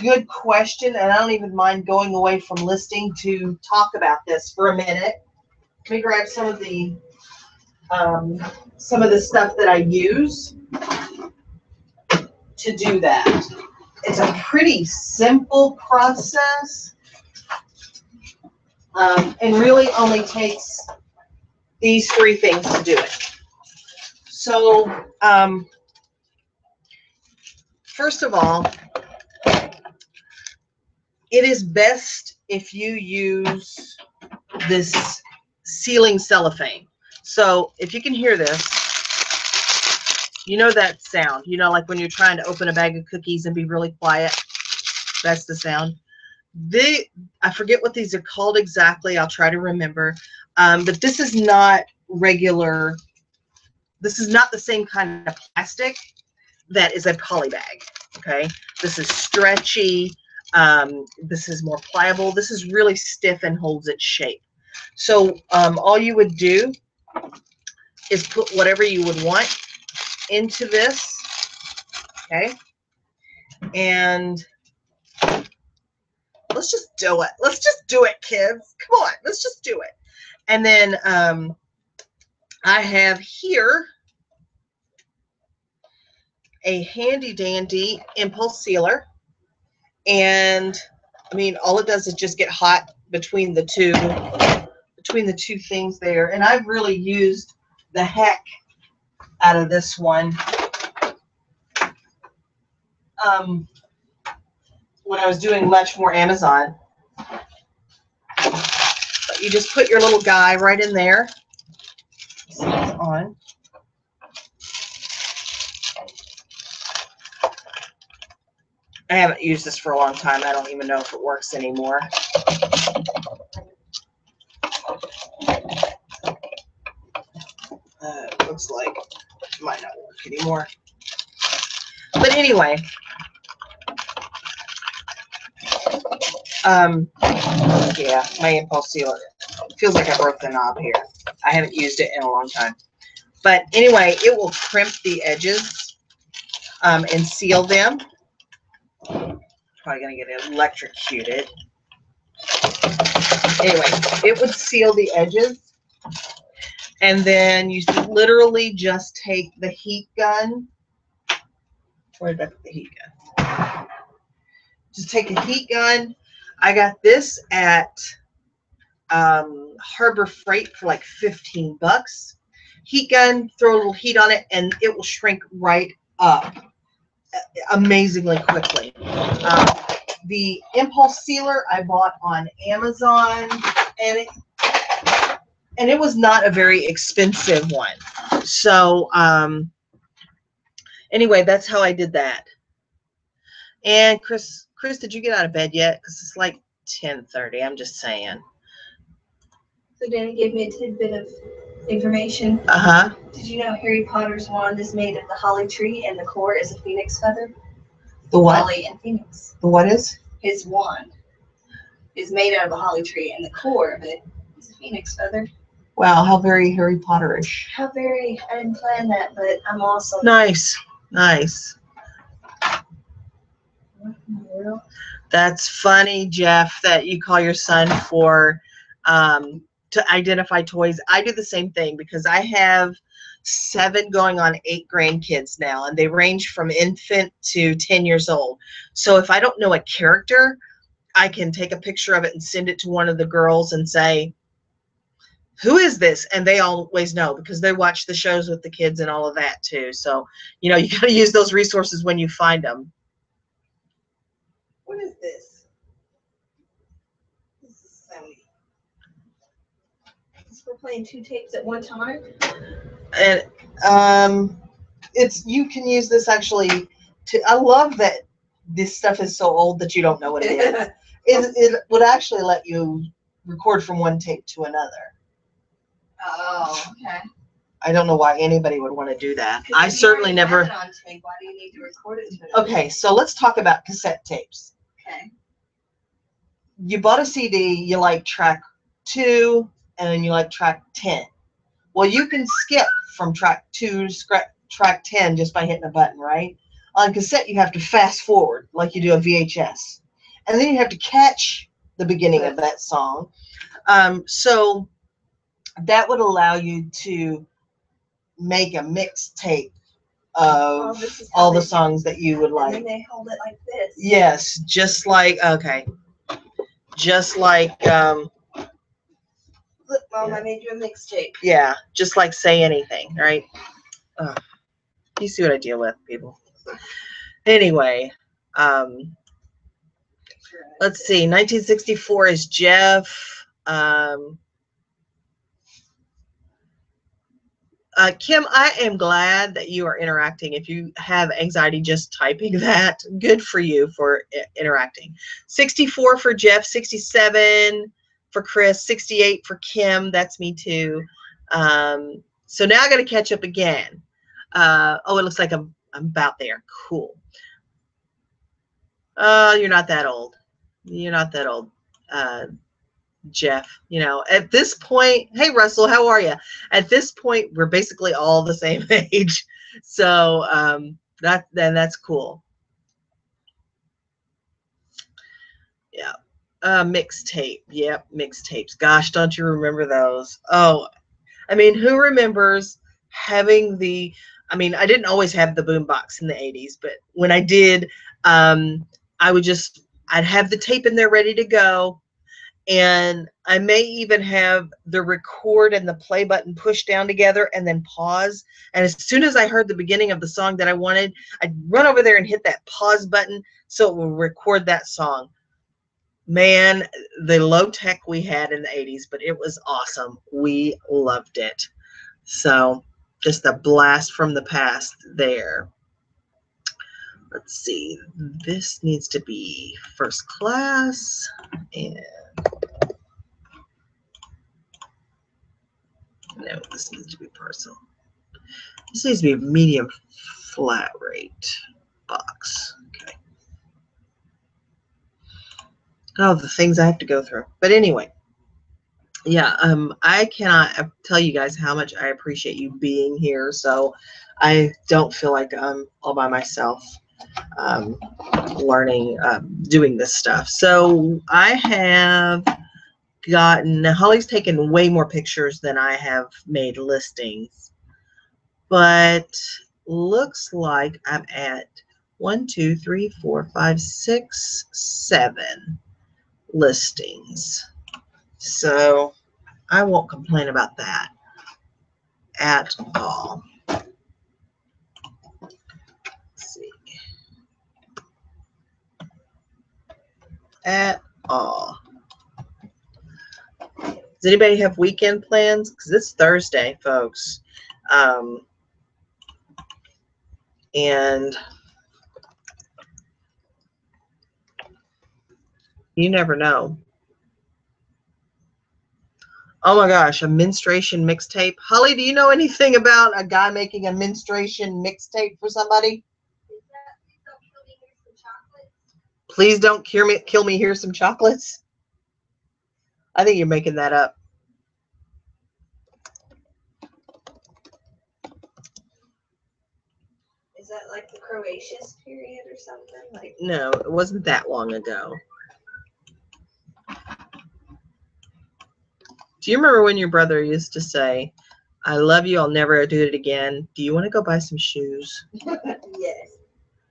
good question, and I don't even mind going away from listing to talk about this for a minute. Let me grab some of the stuff that I use to do that. It's a pretty simple process, and really only takes these 3 things to do it. So, first of all, it is best if you use this sealing cellophane. So if you can hear this, you know that sound, like when you're trying to open a bag of cookies and be really quiet, that's the sound. I forget what these are called exactly. I'll try to remember. But this is not regular. This is not the same kind of plastic that is a poly bag. Okay. This is stretchy. This is more pliable. This is really stiff and holds its shape. So all you would do is put whatever you would want into this. Okay. And let's just do it. Let's just do it, kids. Come on, let's just do it. And then I have here a handy dandy impulse sealer. And I mean, all it does is just get hot between the two things there. And I've really used the heck out of this one. When I was doing much more Amazon. But you just put your little guy right in there. See it's on. I haven't used this for a long time. I don't even know if it works anymore. Looks like it might not work anymore. But anyway, yeah, my impulse sealer feels like I broke the knob here. I haven't used it in a long time. But anyway, it will crimp the edges and seal them. Probably going to get electrocuted. Anyway, it would seal the edges. And then you literally just take the heat gun. Where did I put the heat gun? Just take a heat gun. I got this at Harbor Freight for like 15 bucks. Heat gun, throw a little heat on it, and it will shrink right up amazingly quickly. The impulse sealer I bought on Amazon, and it was not a very expensive one. So anyway, that's how I did that. And Chris, did you get out of bed yet? Because it's like 10:30. I'm just saying. So Danny gave me a tidbit of information. Uh-huh. Did you know Harry Potter's wand is made of the holly tree and the core is a phoenix feather? The what? Holly and phoenix. The what is? His wand is made out of a holly tree and the core of it is a phoenix feather. Wow, how very Harry Potterish. How very, I didn't plan that, but I'm awesome. Nice, nice. That's funny, Jeff, that you call your son for to identify toys. I do the same thing because I have 7 going on 8 grandkids now, and they range from infant to 10 years old. So if I don't know a character, I can take a picture of it and send it to one of the girls and say, who is this? And they always know because they watch the shows with the kids and all of that too. So, you know, you got to use those resources when you find them. What is this? This is Sony. We're playing 2 tapes at one time. And you can use this actually to. I love that this stuff is so old that you don't know what it is. It would actually let you record from one tape to another. Oh, okay. I don't know why anybody would want to do that. I certainly never. Have it on tape. Why do you need to record it to another? Okay, so let's talk about cassette tapes. Okay. You bought a CD, you like track 2, and then you like track 10. Well, you can skip from track 2 to track 10 just by hitting a button, right? On cassette, you have to fast forward like you do a VHS. And then you have to catch the beginning of that song. So that would allow you to make a mixtape of all the songs that you would like. And then they hold it like this. Yes, just like, okay. Just like, look, Mom, I made you a mixtape. Yeah, just like Say Anything, right? You see what I deal with, people. Anyway, let's see. 1964 is Jeff. Kim, I am glad that you are interacting. If you have anxiety just typing that, good for you for interacting. 64 for Jeff, 67 for Chris, 68 for Kim. That's me too. So now I got to catch up again. Oh, it looks like I'm about there. Cool. You're not that old. You're not that old. Jeff, you know, at this point, hey Russell, how are you? At this point, we're basically all the same age, so that's cool. Yeah, mixtape. Yep, mixtapes. Gosh, don't you remember those? Oh, I mean, who remembers having the? I mean, I didn't always have the boombox in the '80s, but when I did, I'd have the tape in there ready to go. And I may even have the record and the play button pushed down together and then pause. And as soon as I heard the beginning of the song that I wanted, I'd run over there and hit that pause button so it will record that song. Man, the low tech we had in the 80s, but it was awesome. We loved it. So just a blast from the past there. Let's see. This needs to be First Class. And no, this needs to be Parcel. This needs to be a medium flat rate box. Okay. Oh, the things I have to go through. But anyway, yeah, I cannot tell you guys how much I appreciate you being here. So I don't feel like I'm all by myself learning, doing this stuff. So I have gotten, Holly's taken way more pictures than I have made listings, but looks like I'm at 1, 2, 3, 4, 5, 6, 7 listings. So I won't complain about that at all. Let's see. At all. Does anybody have weekend plans? Because it's Thursday, folks. And you never know. Oh my gosh, a menstruation mixtape. Holly, do you know anything about a guy making a menstruation mixtape for somebody? Please don't kill me, here's some chocolates. I think you're making that up. Is that like the Croatia's period or something? Like, no, it wasn't that long ago. Do you remember when your brother used to say, I love you, I'll never do it again. Do you want to go buy some shoes? Yes.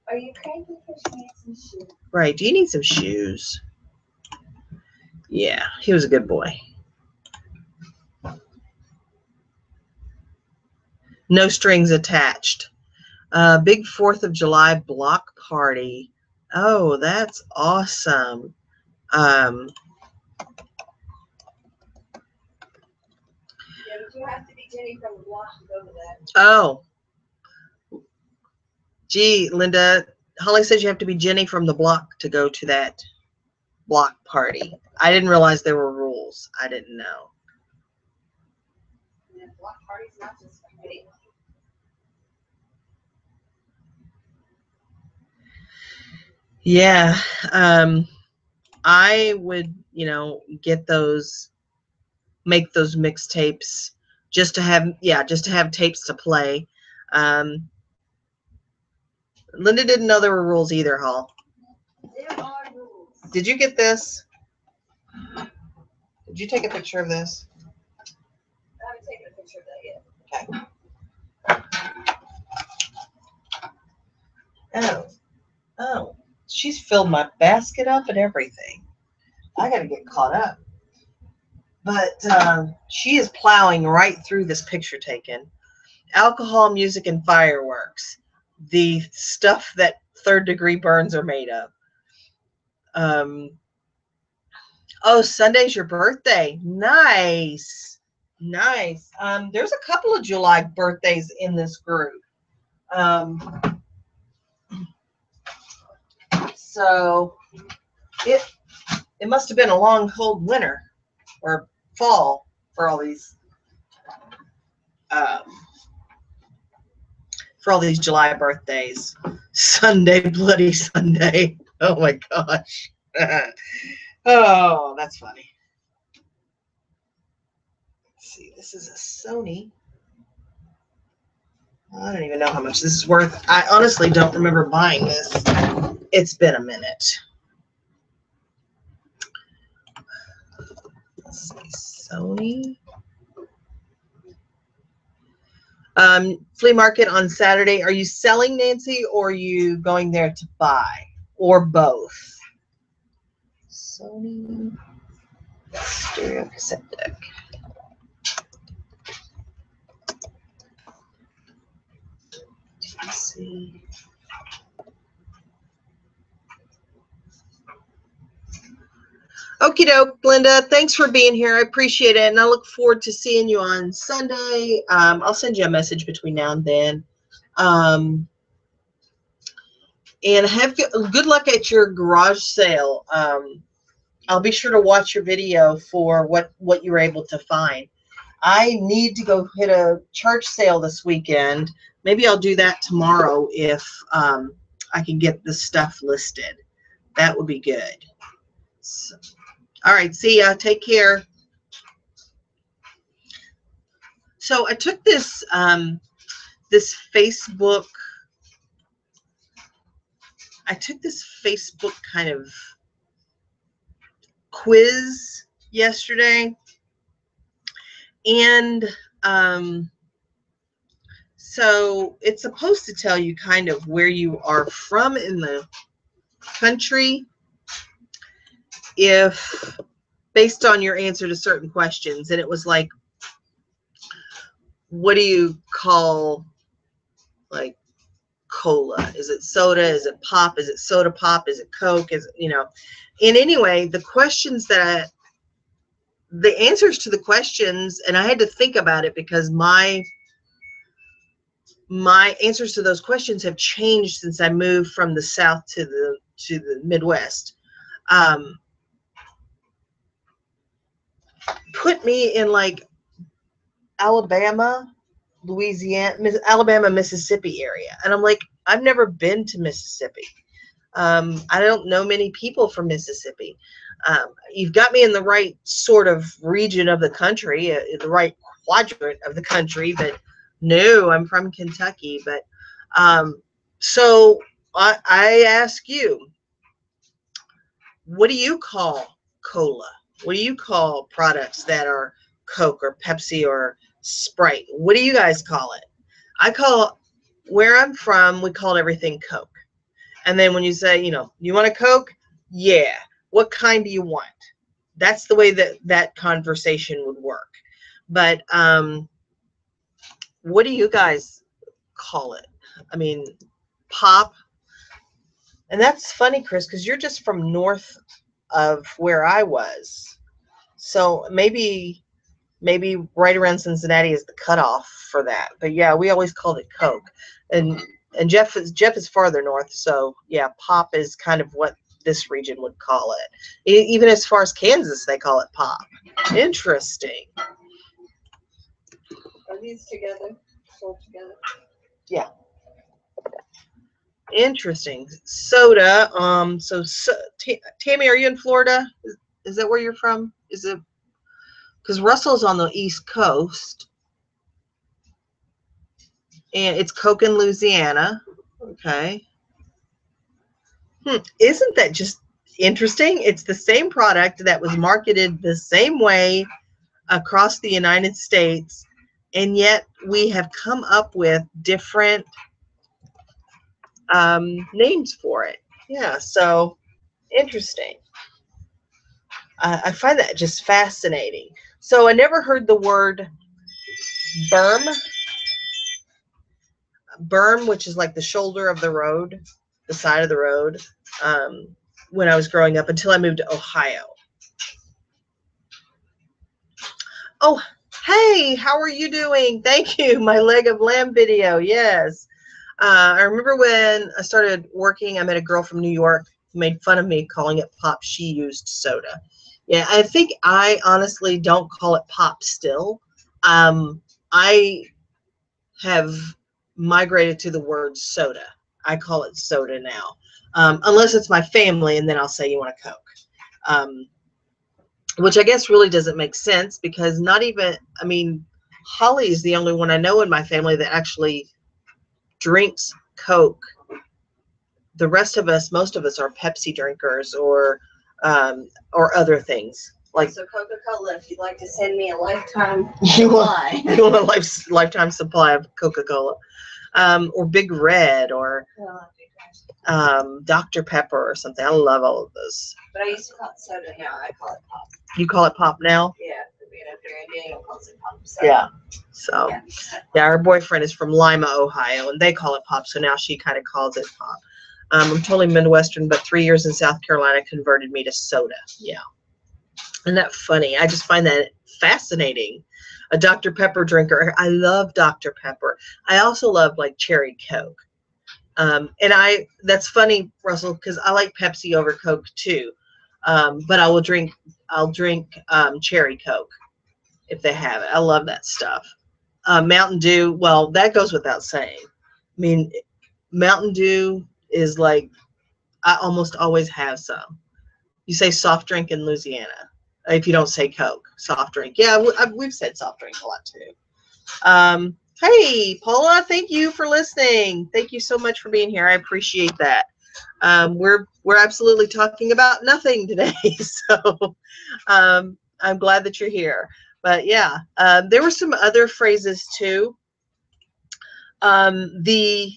Are you crazy because you need some shoes? Right, do you need some shoes? Yeah, he was a good boy. No strings attached. Big 4th of July block party. Oh, that's awesome. Yeah, but you have to be Jenny from the block to go to that. Oh. Gee, Linda, Holly says you have to be Jenny from the block to go to that block party. I didn't realize there were rules. I didn't know. Yeah, block party's not just for me. Yeah. I would, get those, make those mixtapes just to have tapes to play. Linda didn't know there were rules either, Hall. There are rules. Did you get this? Did you take a picture of this? I haven't taken a picture of that yet. Okay. Oh, she's filled my basket up and everything. I got to get caught up. But she is plowing right through this picture taken. Alcohol, music, and fireworks. The stuff that third-degree burns are made of. Oh, Sunday's your birthday. Nice. Nice. There's a couple of July birthdays in this group. So it must have been a long, cold winter or fall for all these July birthdays. Sunday, Bloody Sunday. Oh my gosh. Oh, that's funny. Let's see, this is a Sony. I don't even know how much this is worth. I honestly don't remember buying this. It's been a minute. Let's see, Sony. Flea market on Saturday. Are you selling, Nancy, or are you going there to buy, or both? Sony stereo cassette deck. Let's see. Okie doke, Linda. Thanks for being here. I appreciate it, and I look forward to seeing you on Sunday. I'll send you a message between now and then. And have good luck at your garage sale. I'll be sure to watch your video for what you were able to find. I need to go hit a church sale this weekend. Maybe I'll do that tomorrow if I can get the stuff listed. That would be good. So, all right, see ya. Take care. So I took this this Facebook kind of quiz yesterday, and so it's supposed to tell you kind of where you are from in the country, if based on your answer to certain questions. And it was like, what do you call like cola? Is it soda? Is it pop? Is it soda pop? Is it Coke? Is it, and anyway, the answers to the questions, and I had to think about it because my answers to those questions have changed since I moved from the South to the Midwest. Put me in like Alabama, Mississippi area. And I'm like, I've never been to Mississippi. I don't know many people from Mississippi. You've got me in the right sort of region of the country, the right quadrant of the country, but no, I'm from Kentucky. But so I ask you, what do you call cola? What do you call products that are Coke or Pepsi or Sprite? What do you guys call it? Where I'm from, we called everything Coke. And then when you say, you want a Coke? Yeah. What kind do you want? That's the way that conversation would work. But what do you guys call it? I mean, pop. And that's funny, Chris, because you're just from north of where I was. So maybe right around Cincinnati is the cutoff for that. But yeah, we always called it Coke. And Jeff is farther north, so yeah, pop is kind of what this region would call it. Even as far as Kansas, they call it pop. Interesting. Are these together? Sold together? Yeah. Interesting. Soda. Tammy, are you in Florida? Is that where you're from? Is it? Because Russell's on the East Coast, and it's Coke in Louisiana. Okay. Isn't that just interesting? It's the same product that was marketed the same way across the United States, and yet we have come up with different names for it. Yeah, so interesting. I find that just fascinating. So I never heard the word berm. Berm, which is like the shoulder of the road, the side of the road, when I was growing up until I moved to Ohio. Oh, hey, how are you doing? Thank you. My leg of lamb video. Yes. I remember when I started working, I met a girl from New York who made fun of me calling it pop. She used soda. Yeah, I think I honestly don't call it pop still. I have migrated to the word soda. I call it soda now, unless it's my family, and then I'll say, you want a Coke, which I guess really doesn't make sense because not even, I mean, Holly is the only one I know in my family that actually drinks Coke. The rest of us, most of us, are Pepsi drinkers or other things. Like, so Coca-Cola, if you'd like to send me a lifetime you supply. want a lifetime supply of Coca-Cola, or Big Red, or Dr. Pepper or something. I love all of those. But I used to call it soda. Now I call it pop. You call it pop now? Yeah. Daniel calls it pop. So. Yeah. So, yeah, our boyfriend is from Lima, Ohio, and they call it pop. So now she kind of calls it pop. I'm totally Midwestern, but 3 years in South Carolina converted me to soda. Yeah. Isn't that funny? I just find that fascinating. A Dr. Pepper drinker. I love Dr. Pepper. I also love like cherry Coke. And that's funny, Russell, because I like Pepsi over Coke too. But I'll drink cherry Coke if they have it. I love that stuff. Mountain Dew, well, that goes without saying. I mean, Mountain Dew is like, I almost always have some. You say soft drink in Louisiana. If you don't say Coke, soft drink. Yeah, we've said soft drink a lot too. Hey, Paula, thank you for listening. Thank you so much for being here. I appreciate that. We're absolutely talking about nothing today, so I'm glad that you're here. But yeah, there were some other phrases too. The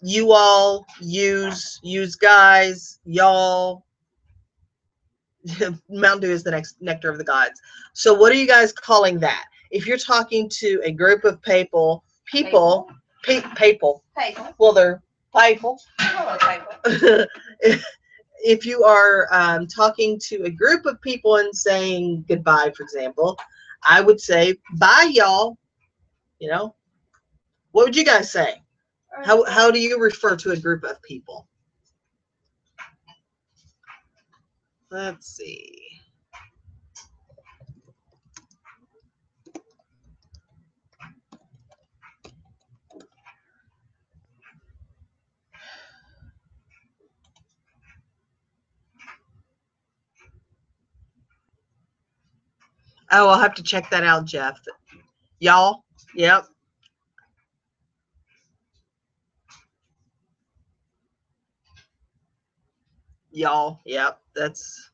you all, use guys, y'all. Mountain Dew is the next nectar of the gods. So what are you guys calling that? If you're talking to a group of people, well, they're people. If you are talking to a group of people and saying goodbye, for example, I would say, bye, y'all. You know, what would you guys say? How do you refer to a group of people? Let's see. Oh, I'll have to check that out, Jeff. Y'all, yep. Y'all, yep. That's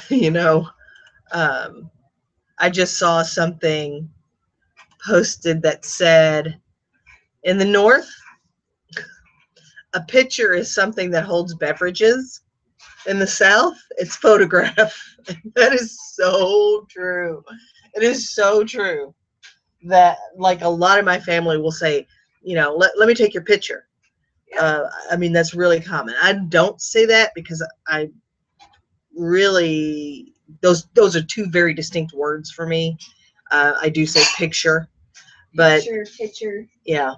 you know, I just saw something posted that said, in the North, a picture is something that holds beverages. In the South, it's photograph. That is so true. It is so true that, like, a lot of my family will say, let me take your picture. I mean, that's really common. I don't say that because I really, those are two very distinct words for me. I do say picture, but picture. Yeah.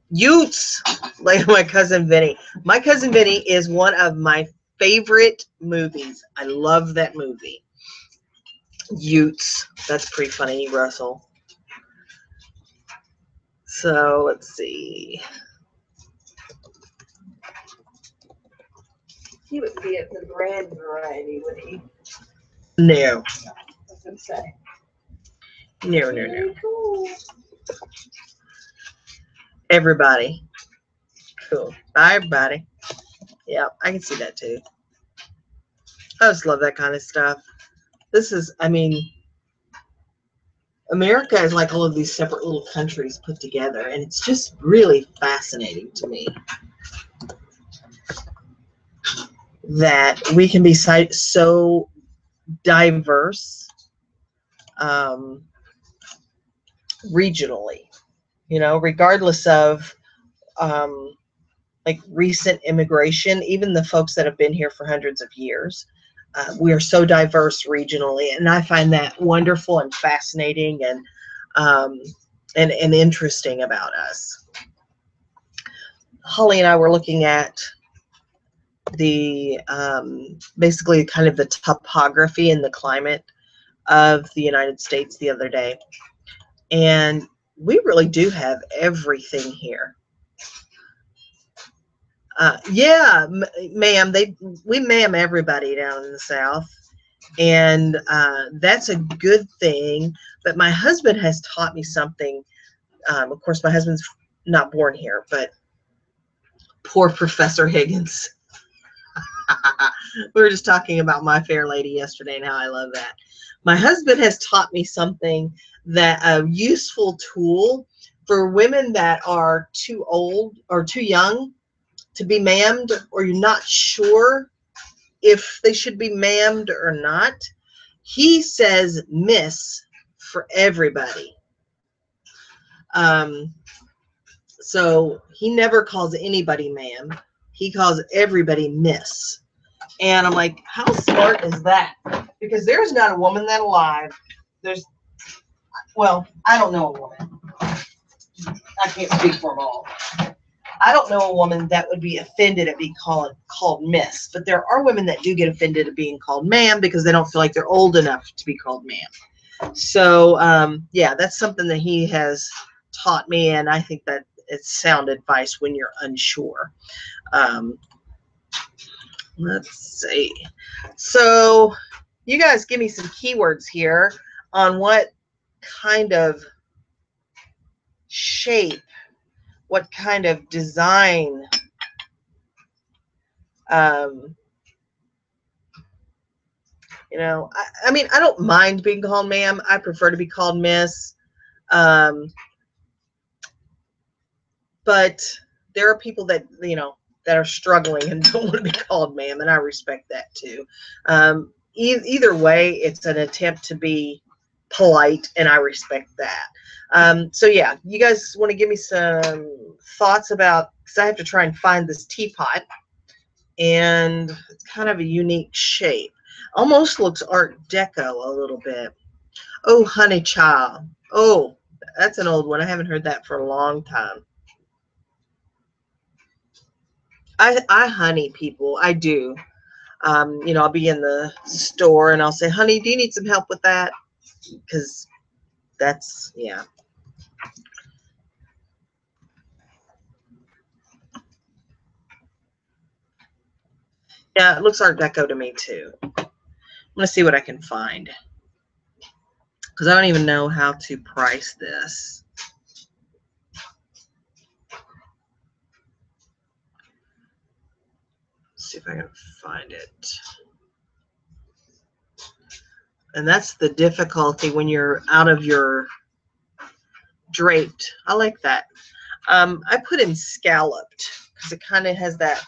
Utes, like my cousin Vinny. My cousin Vinny is one of my favorite movies. I love that movie. Utes. That's pretty funny, Russell. So let's see. He would be at the brand variety, would he? No. I was gonna say. No. Very cool. Everybody. Cool. Bye, everybody. Yeah, I can see that too. I just love that kind of stuff. This is, I mean, America is like all of these separate little countries put together, and it's just really fascinating to me that we can be so diverse regionally, regardless of like recent immigration, even the folks that have been here for hundreds of years. We are so diverse regionally, and I find that wonderful and fascinating and interesting about us. Holly and I were looking at the basically kind of the topography and the climate of the United States the other day, and we really do have everything here. Yeah, ma'am. We ma'am everybody down in the South, and that's a good thing. But my husband has taught me something. Of course, my husband's not born here, but poor Professor Higgins. We were just talking about My Fair Lady yesterday and how I love that. My husband has taught me something, that a useful tool for women that are too old or too young to be ma'amed, or you're not sure if they should be ma'amed or not. He says miss for everybody. So he never calls anybody ma'am. He calls everybody miss. And I'm like, how smart is that? Because there's not a woman that alive. Well, I don't know a woman. I can't speak for them all. I don't know a woman that would be offended at being called miss, but there are women that do get offended at being called ma'am because they don't feel like they're old enough to be called ma'am. So, yeah, that's something that he has taught me, and I think that it's sound advice when you're unsure. Let's see. So, you guys give me some keywords here on what kind of shape, what kind of design I mean, I don't mind being called ma'am. I prefer to be called miss. But there are people that, that are struggling and don't want to be called ma'am, and I respect that too. Either way, it's an attempt to be polite, and I respect that. So yeah, you guys want to give me some thoughts about, because I have to try and find this teapot, and it's kind of a unique shape. Almost looks Art Deco a little bit. Oh, Honey Child. Oh, that's an old one. I haven't heard that for a long time. I honey people. I do. I'll be in the store and I'll say, honey, do you need some help with that? Because that's, yeah. Yeah, it looks Art Deco to me too. I'm going to see what I can find, because I don't even know how to price this. Let's see if I can find it. And that's the difficulty when you're out of your Draped. I like that. I put in scalloped because it kind of has that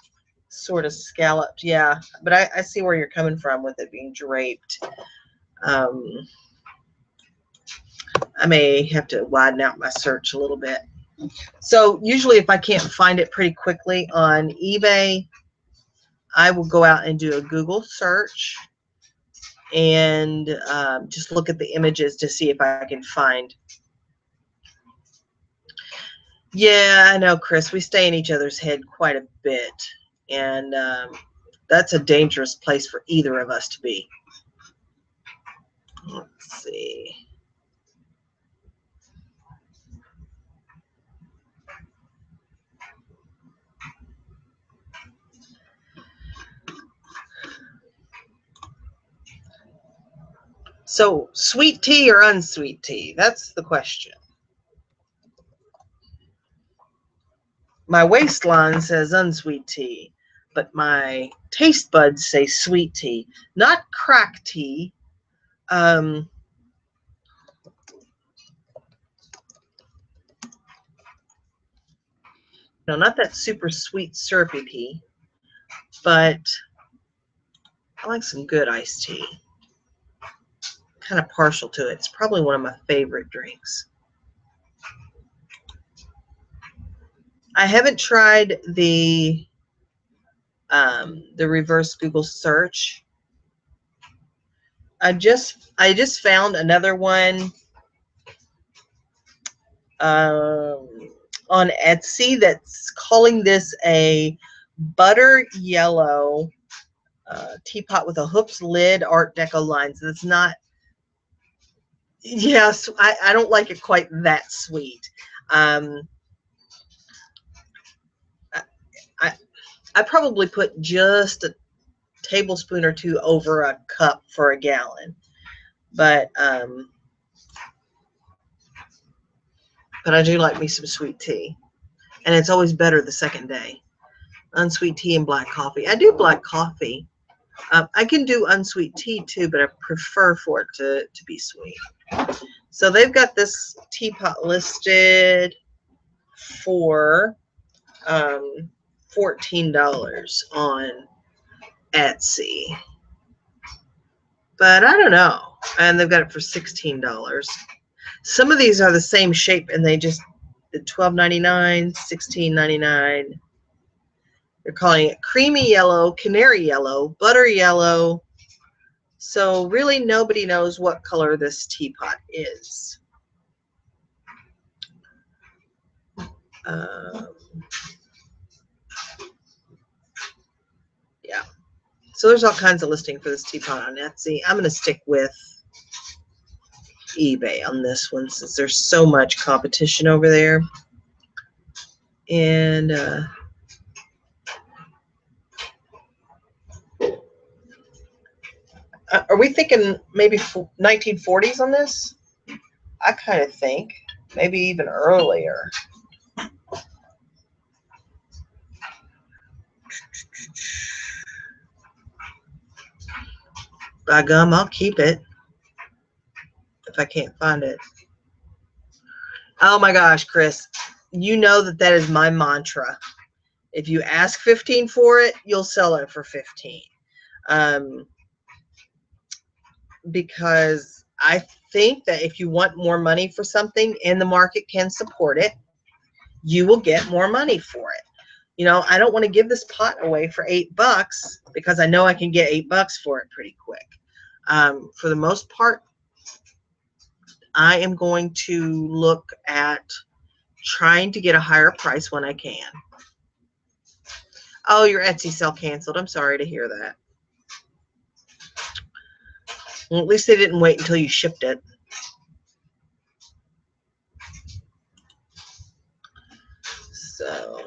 sort of scalloped. Yeah, but I see where you're coming from with it being draped. I may have to widen out my search a little bit. So usually if I can't find it pretty quickly on eBay, I will go out and do a Google search and just look at the images to see if I can find. Yeah, I know, Chris. We stay in each other's head quite a bit. And that's a dangerous place for either of us to be. Let's see. So, sweet tea or unsweet tea? That's the question. My waistline says unsweet tea, but my taste buds say sweet tea. Not crack tea. No, not that super sweet syrupy tea, but I like some good iced tea. Kind of partial to it. It's probably one of my favorite drinks. I haven't tried the reverse Google search. I just found another one on Etsy that's calling this a butter yellow teapot with a hooped lid, Art Deco lines. It's not. Yes, I don't like it quite that sweet. I probably put just a tablespoon or two over a cup for a gallon, but I do like me some sweet tea, and it's always better the second day. Unsweet tea and black coffee. I do black coffee. I can do unsweet tea too, but I prefer for it to be sweet. So they've got this teapot listed for $14 on Etsy. But I don't know. And they've got it for $16. Some of these are the same shape and they just $12.99, $16.99. They're calling it creamy yellow, canary yellow, butter yellow. So really nobody knows what color this teapot is. Yeah. So there's all kinds of listing for this teapot on Etsy. I'm going to stick with eBay on this one since there's so much competition over there. And are we thinking maybe 1940s on this? I kind of think maybe even earlier. By gum, I'll keep it if I can't find it. Oh my gosh, Chris, you know that is my mantra. If you ask 15 for it, you'll sell it for 15. Because I think that if you want more money for something and the market can support it, you will get more money for it. You know, I don't want to give this pot away for $8 because I know I can get $8 for it pretty quick. For the most part, I am going to look at trying to get a higher price when I can. Oh, your Etsy sale canceled. I'm sorry to hear that. Well, at least they didn't wait until you shipped it. So,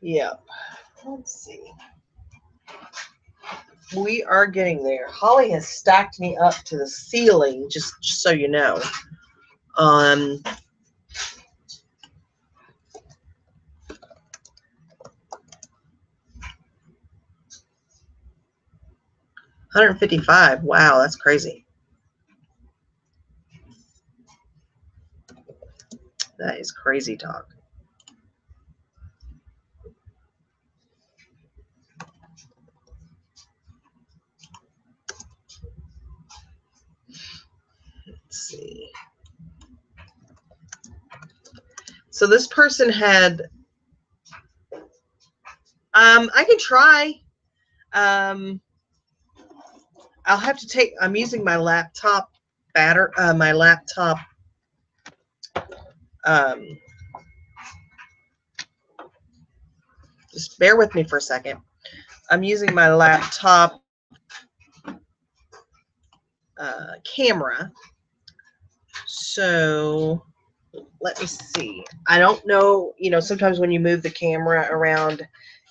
yeah. Let's see. We are getting there. Holly has stacked me up to the ceiling, just so you know. 155. Wow, that's crazy. That is crazy talk. Let's see. So this person had, I can try. I'll have to take, I'm using my laptop just bear with me for a second. I'm using my laptop camera. So let me see. I don't know, you know, sometimes when you move the camera around,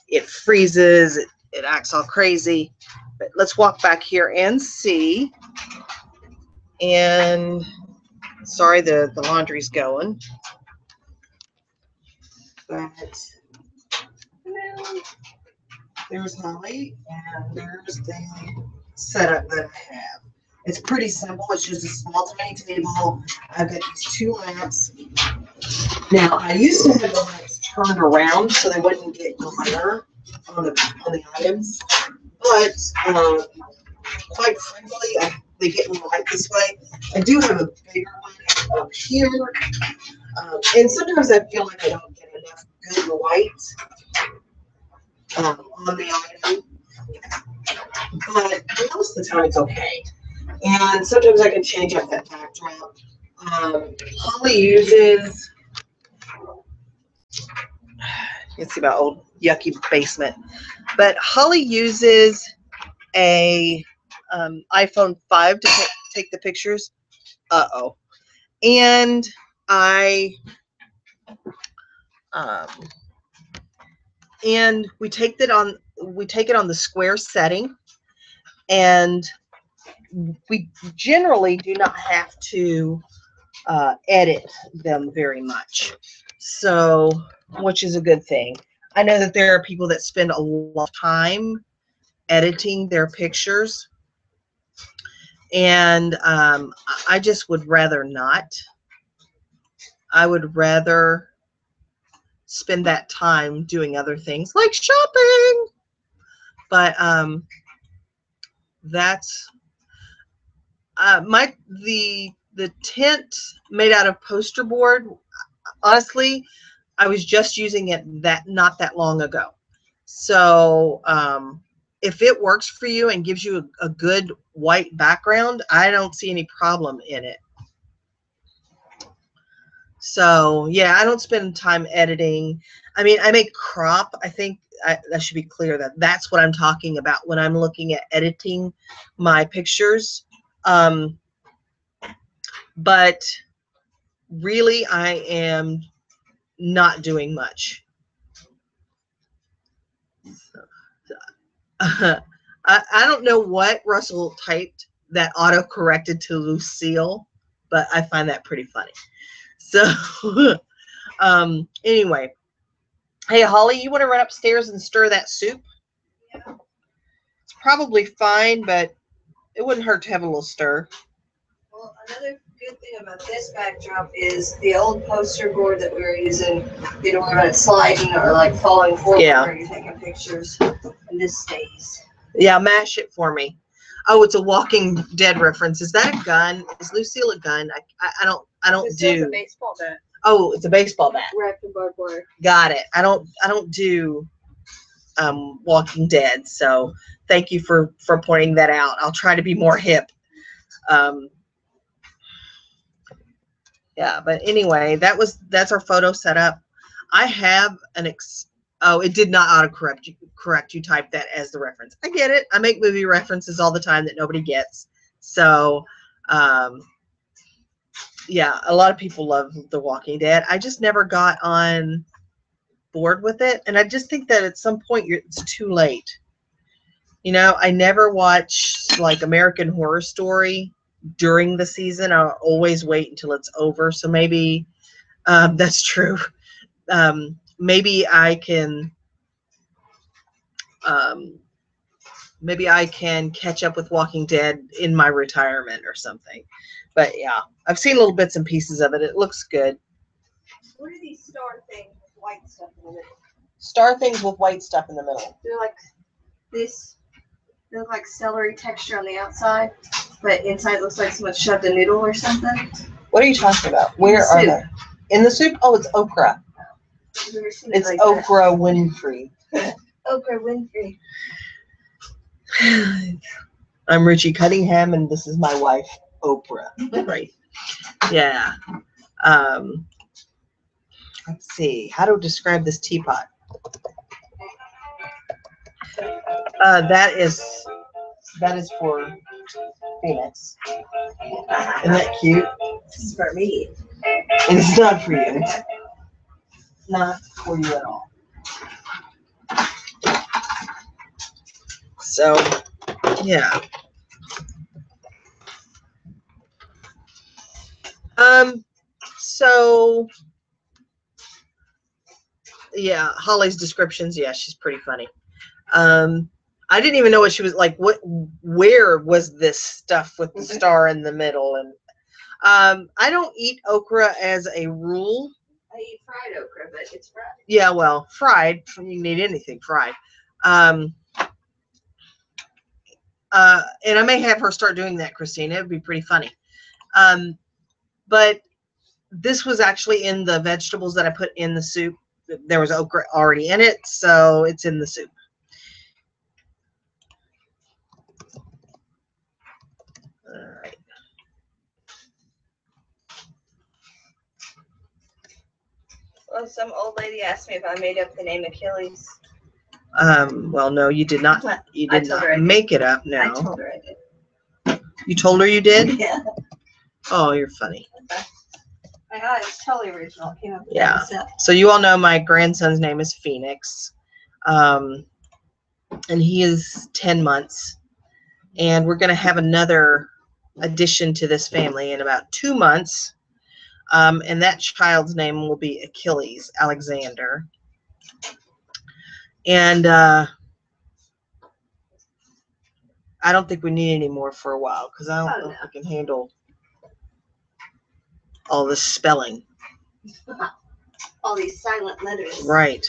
it freezes, it acts all crazy. But let's walk back here and see. And sorry, the laundry's going. But there's Holly, and there's the setup that I have. It's pretty simple. It's just a small tiny table. I've got these two lamps. Now, I used to have the lamps turned around so they wouldn't get glare on the items. But quite frankly, they get more light this way. I do have a bigger one up here. And sometimes I feel like I don't get enough good light on the item. But most of the time it's okay. And sometimes I can change up that backdrop. Holly uses, you can see my old yucky basement, but Holly uses a iPhone 5 to take the pictures. And and we take it on the square setting, and we generally do not have to edit them very much, so which is a good thing. I know that there are people that spend a lot of time editing their pictures, and I just would rather not. I would rather spend that time doing other things like shopping. But that's the tent made out of poster board. Honestly, I was just using it not that long ago. So if it works for you and gives you a good white background, I don't see any problem in it. So yeah, I don't spend time editing. I mean, I may crop. I think I should be clear that that's what I'm talking about when I'm looking at editing my pictures. But really, I am not doing much. I don't know what Russell typed that auto-corrected to Lucille, but I find that pretty funny. So anyway, hey, Holly, you want to run upstairs and stir that soup? Yeah. It's probably fine, but it wouldn't hurt to have a little stir. Well, another good thing about this backdrop is the old poster board that we were using. You don't worry about it sliding or like falling forward when you're taking pictures. And this stays. Yeah, mash it for me. Oh, it's a Walking Dead reference. Is that a gun? Is Lucille a gun? I don't Lucille's do a baseball bat. Oh, it's a baseball bat. Wrapped in barbed wire. Got it. I don't do Walking Dead. So thank you for pointing that out. I'll try to be more hip. Yeah, but anyway, that's our photo setup. I have oh, it did not autocorrect correct. You typed that as the reference. I get it. I make movie references all the time that nobody gets. So yeah, a lot of people love The Walking Dead. I just never got on board with it, and I just think that at some point it's too late. You know, I never watch like American Horror Story during the season. I'll always wait until it's over. So maybe that's true. Maybe I can maybe I can catch up with Walking Dead in my retirement or something. But yeah, I've seen little bits and pieces of it. It looks good. What are these star things with white stuff in the middle? Star things with white stuff in the middle. They're like this. They look like celery texture on the outside, but inside looks like someone shoved a noodle or something. What are you talking about? Where are they? In the soup? Oh, it's okra. I've never seen It's like okra Winfrey. Okra Winfrey. I'm Richie Cunningham, and this is my wife, Oprah. Right. Yeah. Let's see. How to describe this teapot? That is for Phoenix. Isn't that cute? This is for me. And it's not for you. It's not for you at all. So, yeah. So, yeah, Holly's descriptions. Yeah, she's pretty funny. I didn't even know what she was like. Where was this stuff with the star in the middle? And I don't eat okra as a rule. I eat fried okra, but it's fried. Yeah, well, fried. You can eat anything fried. And I may have her start doing that, Christina. It would be pretty funny. But this was actually in the vegetables that I put in the soup. There was okra already in it, so it's in the soup. All right. Well, some old lady asked me if I made up the name Achilles. Well, no, you did not. You did not make it up. No. I told her I did. You told her you did? Yeah. Oh, you're funny. I got it. It's totally original. It came up with Yeah. myself. So you all know my grandson's name is Phoenix. And he is 10 months. And we're going to have another addition to this family in about 2 months. And that child's name will be Achilles Alexander. And I don't think we need any more for a while because I don't know if we can handle all this spelling. All these silent letters. Right.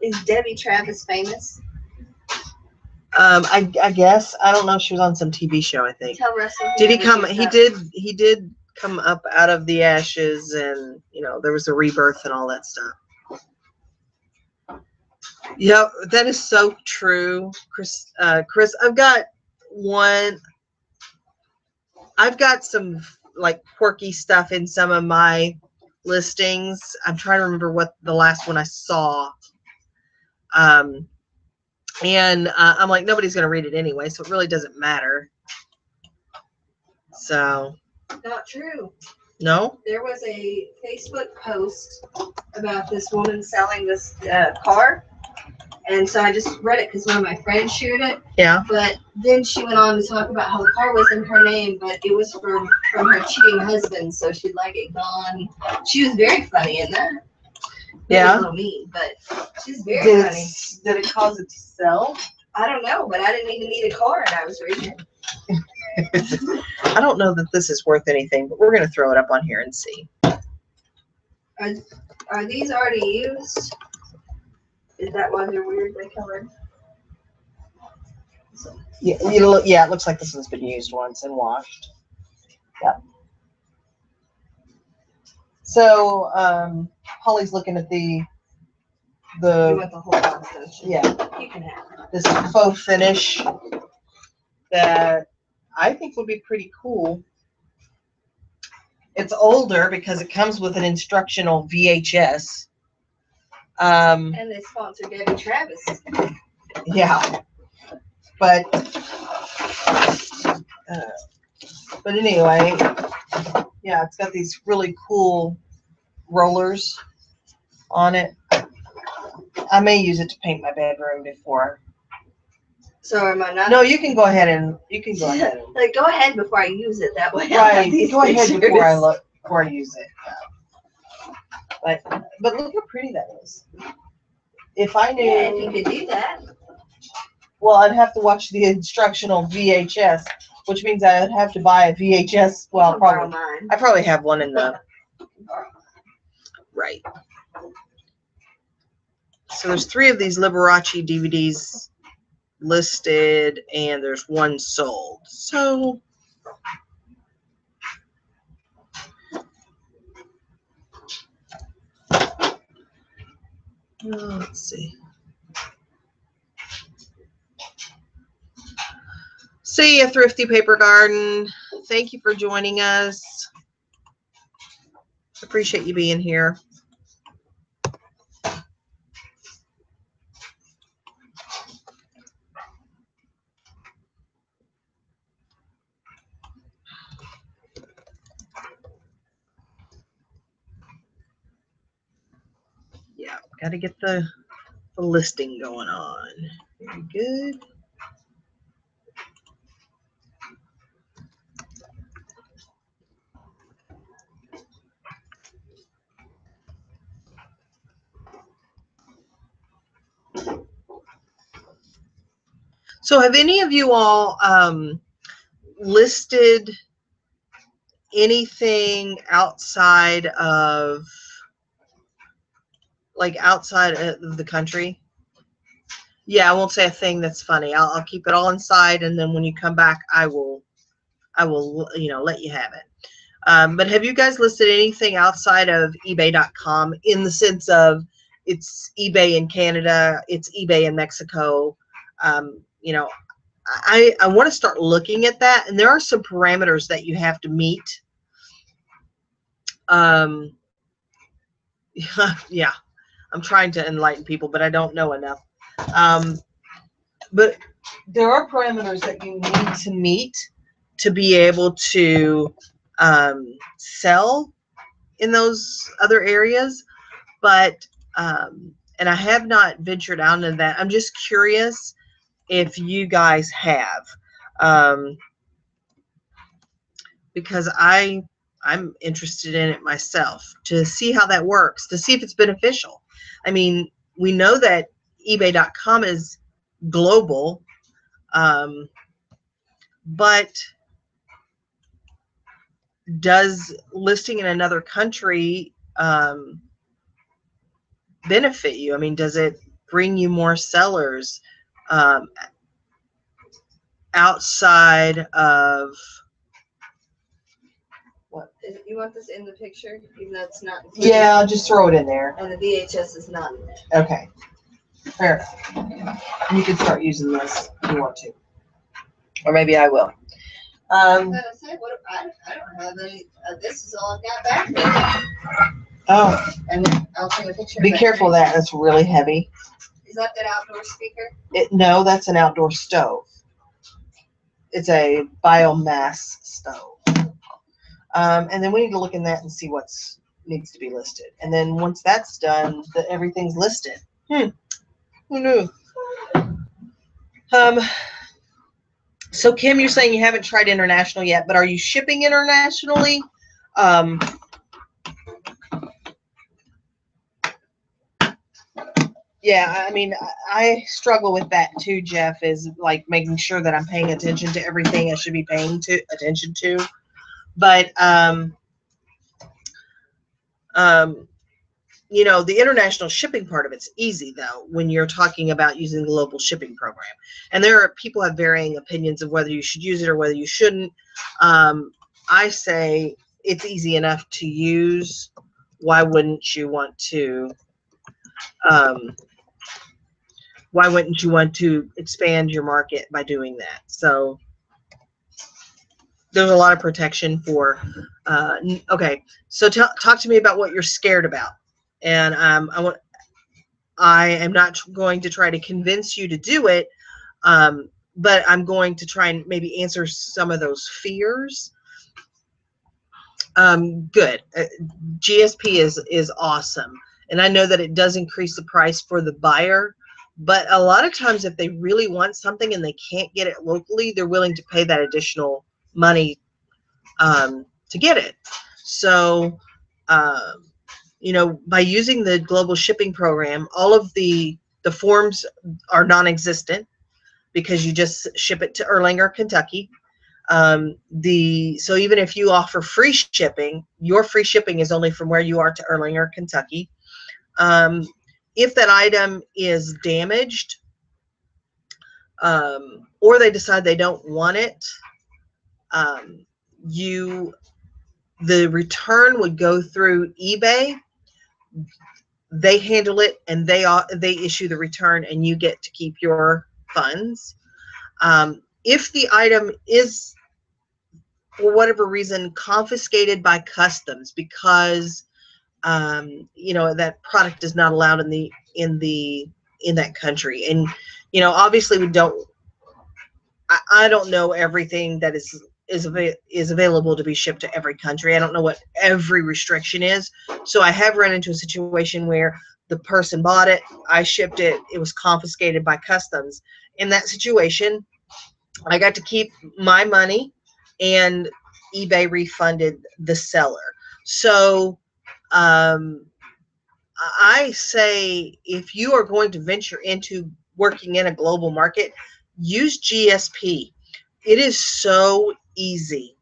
Is Debbie Travis famous? I guess. I don't know. She was on some TV show, I think. Tell Russell. Did he come? He did come up out of the ashes, and there was a rebirth and all that stuff. Yeah, that is so true, Chris. I've got some like quirky stuff in some of my listings. I'm trying to remember what the last one I saw. And I'm like, nobody's going to read it anyway, so it really doesn't matter. So. Not true. No? There was a Facebook post about this woman selling this car. And so I just read it because one of my friends shared it. Yeah. But then she went on to talk about how the car was in her name, but it was from her cheating husband, so she'd like it gone. She was very funny in that. Yeah. A little mean, but she's very funny. Did it cause it to sell? I don't know, but I didn't even need a car, and I was reading it. I don't know that this is worth anything, but we're going to throw it up on here and see. Are these already used? Is that why they're weirdly colored? Yeah, it looks like this one's been used once and washed. Yep. So, Holly's looking at You want the whole box, don't you? Yeah. You can have it. This faux finish that I think would be pretty cool. It's older because it comes with an instructional VHS. And they sponsor Debbie Travis. Yeah. But anyway, yeah, it's got these really cool rollers on it. I may use it to paint my bedroom before. So am I not? No, you can go ahead and Like, go ahead before I use it. That way. Right. Go ahead before I use it. But look how pretty that is. if I knew. Yeah, if you could do that. Well, I'd have to watch the instructional VHS, which means I'd have to buy a VHS. Well, probably. I probably have one in the. Right. So there's 3 of these Liberace DVDs listed, and there's 1 sold. So let's see. See ya, Thrifty Paper Garden. Thank you for joining us. Appreciate you being here. Yeah, got to get the listing going on. Very good. So have any of you all listed anything outside of, like, outside of the country? Yeah, I won't say a thing that's funny. I'll keep it all inside, and then when you come back, I will let you have it. But have you guys listed anything outside of eBay.com, in the sense of it's eBay in Canada, it's eBay in Mexico? I want to start looking at that, and there are some parameters that you have to meet. Yeah, I'm trying to enlighten people, but I don't know enough. But there are parameters that you need to meet to be able to sell in those other areas. But and I have not ventured out into that. I'm just curious if you guys have, because I'm interested in it myself, to see how that works, to see if it's beneficial. I mean, we know that eBay.com is global, but does listing in another country benefit you? I mean, does it bring you more sellers outside of what? You want this in the picture, even though it's not included? Yeah, I'll just throw it in there. And the VHS is not in there. Okay, fair enough. You can start using this if you want to, or maybe I will. I don't have any. This is all I've got back there. Oh, and I'll take a picture. Be careful of that. That's really heavy. Is that outdoor speaker? No, that's an outdoor stove. It's a biomass stove. And then we need to look in that and see what's needs to be listed. And then once that's done, everything's listed. Who knew? So Kim, you're saying you haven't tried international yet, but are you shipping internationally? Yeah, I mean, I struggle with that too, Jeff, is like making sure that I'm paying attention to everything I should be paying attention to. But, you know, the international shipping part of it's easy, though, when you're talking about using the global shipping program. And there are people have varying opinions of whether you should use it or whether you shouldn't. I say it's easy enough to use. Why wouldn't you want to? Why wouldn't you want to expand your market by doing that? So there's a lot of protection for. Okay, so talk to me about what you're scared about, and I am not going to try to convince you to do it, but I'm going to try and maybe answer some of those fears. Good. GSP is awesome, and I know that it does increase the price for the buyer. But a lot of times, if they really want something and they can't get it locally, they're willing to pay that additional money to get it. So, you know, by using the global shipping program, all of the The forms are non-existent because you just ship it to Erlanger, Kentucky. So even if you offer free shipping, your free shipping is only from where you are to Erlanger, Kentucky. If that item is damaged, or they decide they don't want it, the return would go through eBay. They handle it, and they issue the return, and you get to keep your funds. If the item is, for whatever reason, confiscated by customs because that product is not allowed in that country, and obviously we don't. I don't know everything that is available to be shipped to every country. I don't know what every restriction is. So I have run into a situation where the person bought it, I shipped it, it was confiscated by customs. In that situation, I got to keep my money, and eBay refunded the seller. So I say, if you are going to venture into working in a global market, use GSP. It is so easy.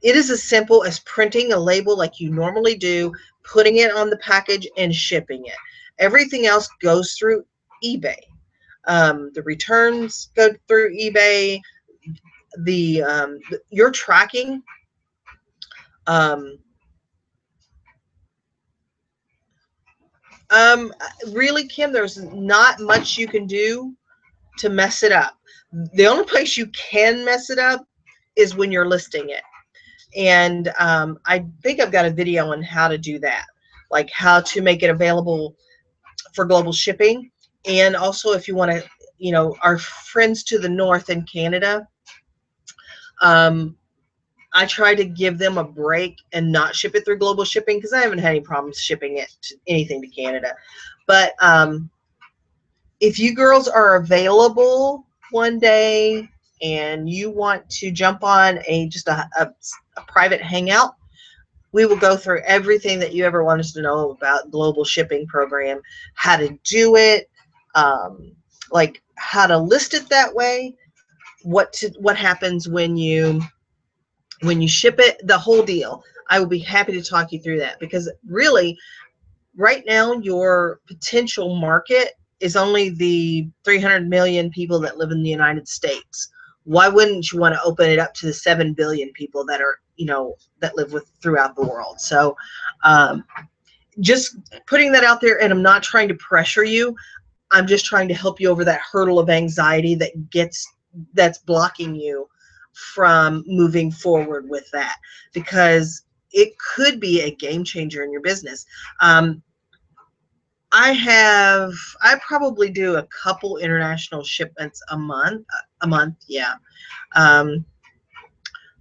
It is as simple as printing a label like you normally do, putting it on the package, and shipping it. Everything else goes through eBay. The returns go through eBay. Your tracking. Really, Kim, there's not much you can do to mess it up. The only place you can mess it up is when you're listing it. And I think I've got a video on how to do that, like how to make it available for global shipping. And also, if you want to, our friends to the north in Canada, I try to give them a break and not ship it through global shipping because I haven't had any problems shipping anything to Canada. But if you girls are available one day and you want to jump on just a private hangout, we will go through everything that you ever wanted to know about global shipping program, how to do it, like how to list it that way, what happens when you ship it, the whole deal. I will be happy to talk you through that, because really right now your potential market is only the 300 million people that live in the United States. Why wouldn't you want to open it up to the 7 billion people that are, that live throughout the world? So just putting that out there, and I'm not trying to pressure you. I'm just trying to help you over that hurdle of anxiety that's blocking you from moving forward with that, because it could be a game changer in your business. I probably do a couple international shipments a month. Yeah.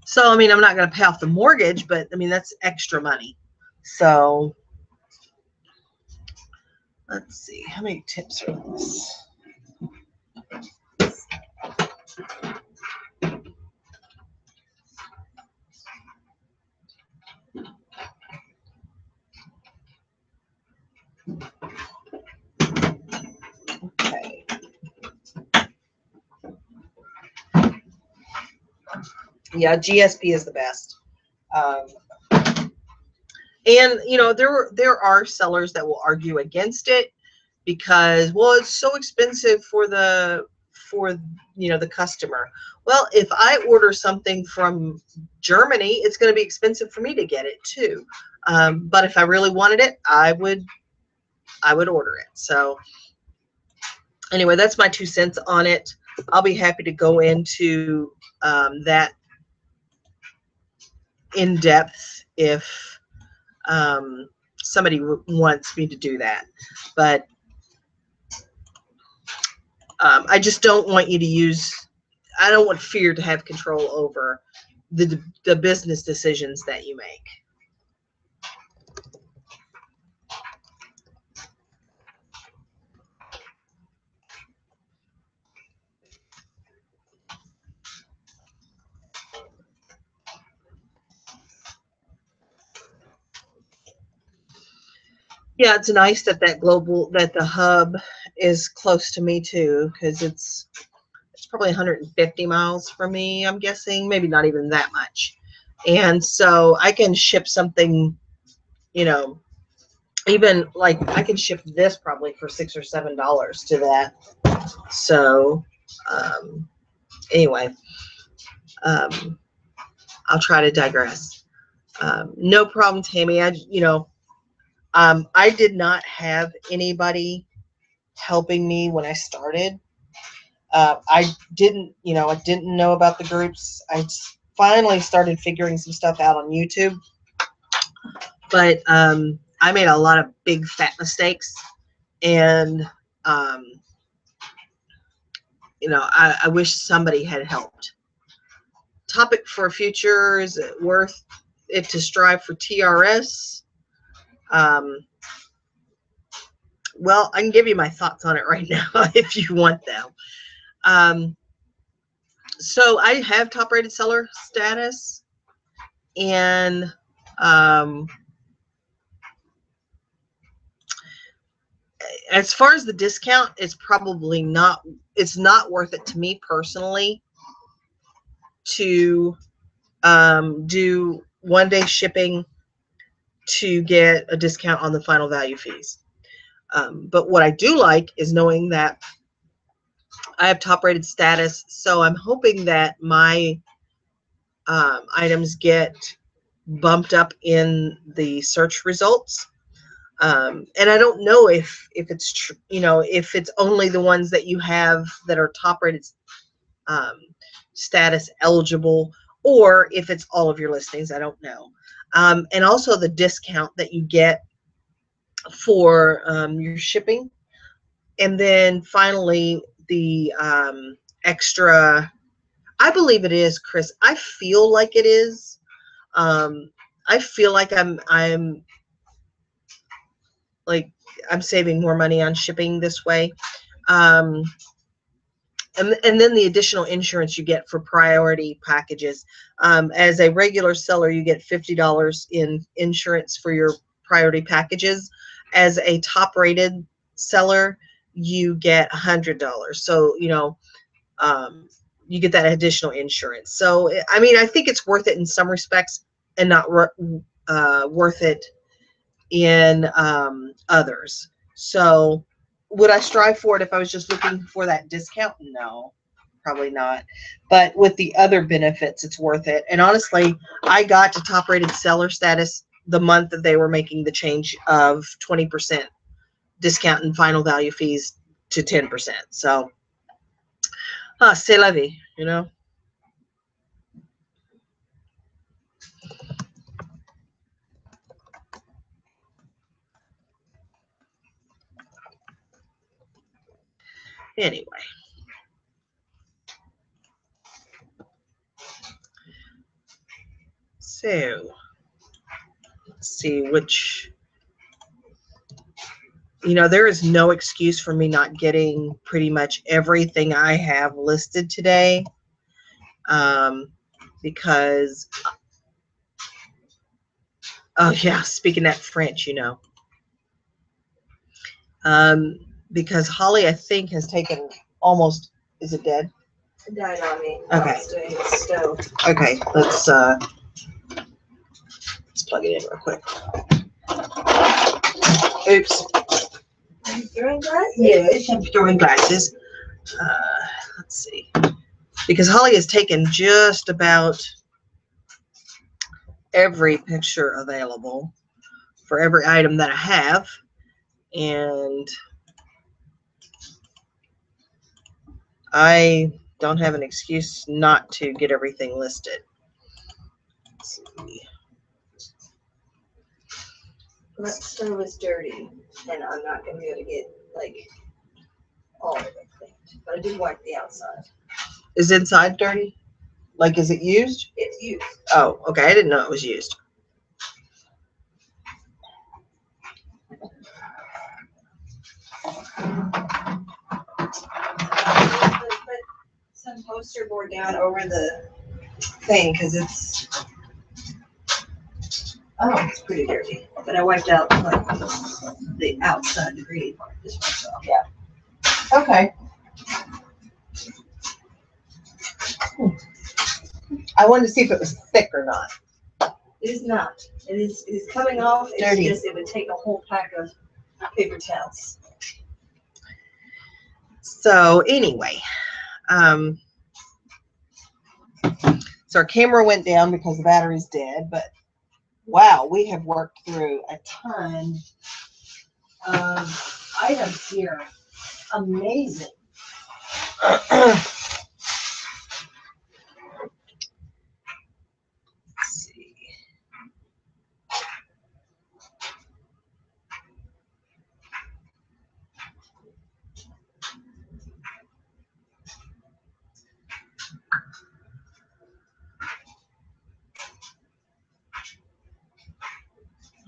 So, I mean, I'm not going to pay off the mortgage, but I mean, that's extra money. So let's see, how many tips are this? Okay. Yeah, GSP is the best. And there are sellers that will argue against it because, well, it's so expensive for the customer. Well, if I order something from Germany, it's going to be expensive for me to get it too. But if I really wanted it, I would order it. So anyway, that's my 2 cents on it. I'll be happy to go into that in depth if somebody wants me to do that. But I just don't want you to I don't want fear to have control over the business decisions that you make. Yeah, it's nice that the hub is close to me too, because it's probably 150 miles from me, I'm guessing, maybe not even that much. And so I can ship something, you know, even like I can ship this probably for $6 or $7 to that. So anyway, um, I'll try to digress. No problem, Tammy. I did not have anybody helping me when I started. I didn't know about the groups. I finally started figuring some stuff out on YouTube, but I made a lot of big fat mistakes, and um, I wish somebody had helped. Topic for future: is it worth it to strive for TRS? Um, well, I can give you my thoughts on it right now if you want them. So I have top rated seller status, and as far as the discount, it's not worth it to me personally to do 1-day shipping to get a discount on the final value fees. But what I do like is knowing that I have top rated status, so I'm hoping that my items get bumped up in the search results. And I don't know if it's true, if it's only the ones that you have that are top rated status eligible, or if it's all of your listings. I don't know. And also the discount that you get for your shipping. And then finally, the extra, I believe it is, Chris. I feel like it is. I feel like I'm saving more money on shipping this way. And then the additional insurance you get for priority packages. As a regular seller, you get $50 in insurance for your priority packages. As a top rated seller, you get $100. So, you get that additional insurance. So, I mean, I think it's worth it in some respects and not worth it in others. So would I strive for it if I was just looking for that discount? No, probably not. But with the other benefits, it's worth it. And honestly, I got to top rated seller status the month that they were making the change of 20% discount and final value fees to 10%. So, c'est la vie, Anyway. So, let's see which, there is no excuse for me not getting pretty much everything I have listed today. Because, oh yeah, speaking that French, because Holly, I think, has taken almost, is it dead? It died on me. Okay. Stove. Okay, let's plug it in real quick. Oops. Are you throwing glasses? Yes, I'm throwing glasses. Let's see. Because Holly has taken just about every picture available for every item that I have. And I don't have an excuse not to get everything listed. Let's see. My stove is dirty, and I'm not going to be able to get, all of it cleaned. But I do wipe the outside. Is inside dirty? Like, is it used? It's used. Oh, okay. I didn't know it was used. Put some poster board down over the thing, because it's pretty dirty. But I wiped out like the outside, the green part. This one's off. Yeah. Okay. I wanted to see if it was thick or not. It is not. It is coming off. It's Dirty. just it would take a whole pack of paper towels. So anyway, so our camera went down because the battery's dead, but wow, we have worked through a ton of items here. Amazing. Let's see.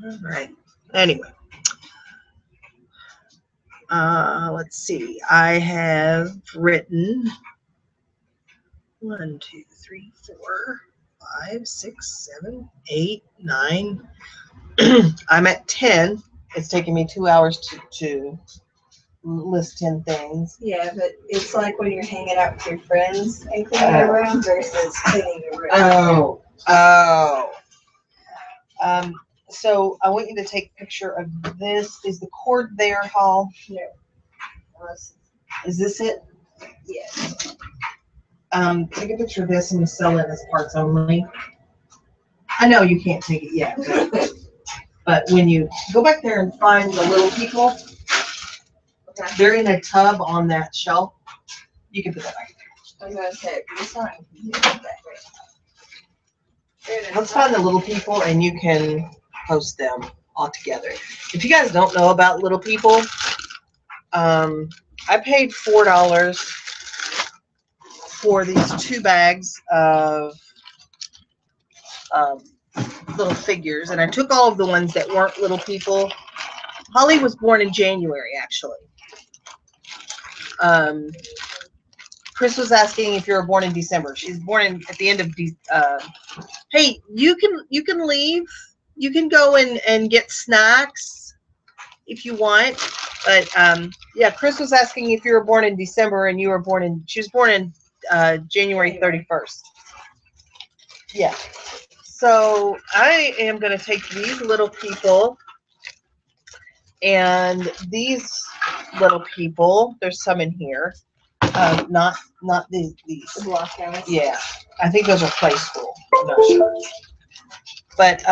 All right. Anyway, let's see. I have written 1, 2, 3, 4, 5, 6, 7, 8, 9. I'm at 10. It's taking me 2 hours to list 10 things. Yeah, but it's like when you're hanging out with your friends and cleaning your room versus cleaning your room. Oh. So I want you to take a picture of this. Is the cord there, Hall? No. Is this it? Yes. Take a picture of this and sell it as parts only. I know you can't take it yet, but when you go back there and find the little people, Okay. they're in a tub on that shelf. You can put that back there. I was gonna say, you're sorry. You did that right. Let's find the little people and you can post them all together. If you guys don't know about little people, I paid $4 for these 2 bags of little figures, and I took all of the ones that weren't little people. Holly was born in January, actually. Chris was asking if you were born in December. She's born at the end of hey, you can leave. You can go and get snacks if you want. But yeah, Chris was asking if you were born in December, and she was born in January 31st. Yeah. So I am going to take these little people and these little people. There's some in here. Not these. The block guys. Yeah, I think those are play school. I'm not sure. But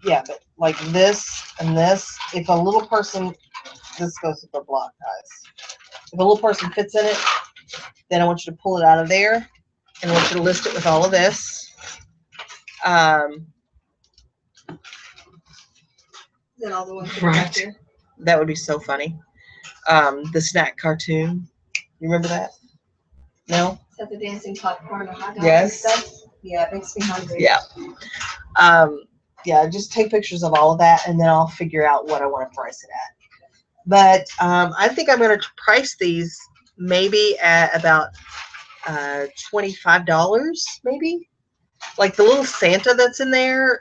yeah, but like this and this. If a little person, this goes with the block guys. If a little person fits in it, then I want you to pull it out of there, and I want you to list it with all of this. Then all the ones that Right. are back there. That would be so funny. The snack cartoon. You remember that? No? Is that the dancing popcorn or hot dog Yes. stuff? Yeah, it makes me hungry. Yeah. Yeah, just take pictures of all of that, and then I'll figure out what I want to price it at. But I think I'm going to price these maybe at about $25, maybe. Like the little Santa that's in there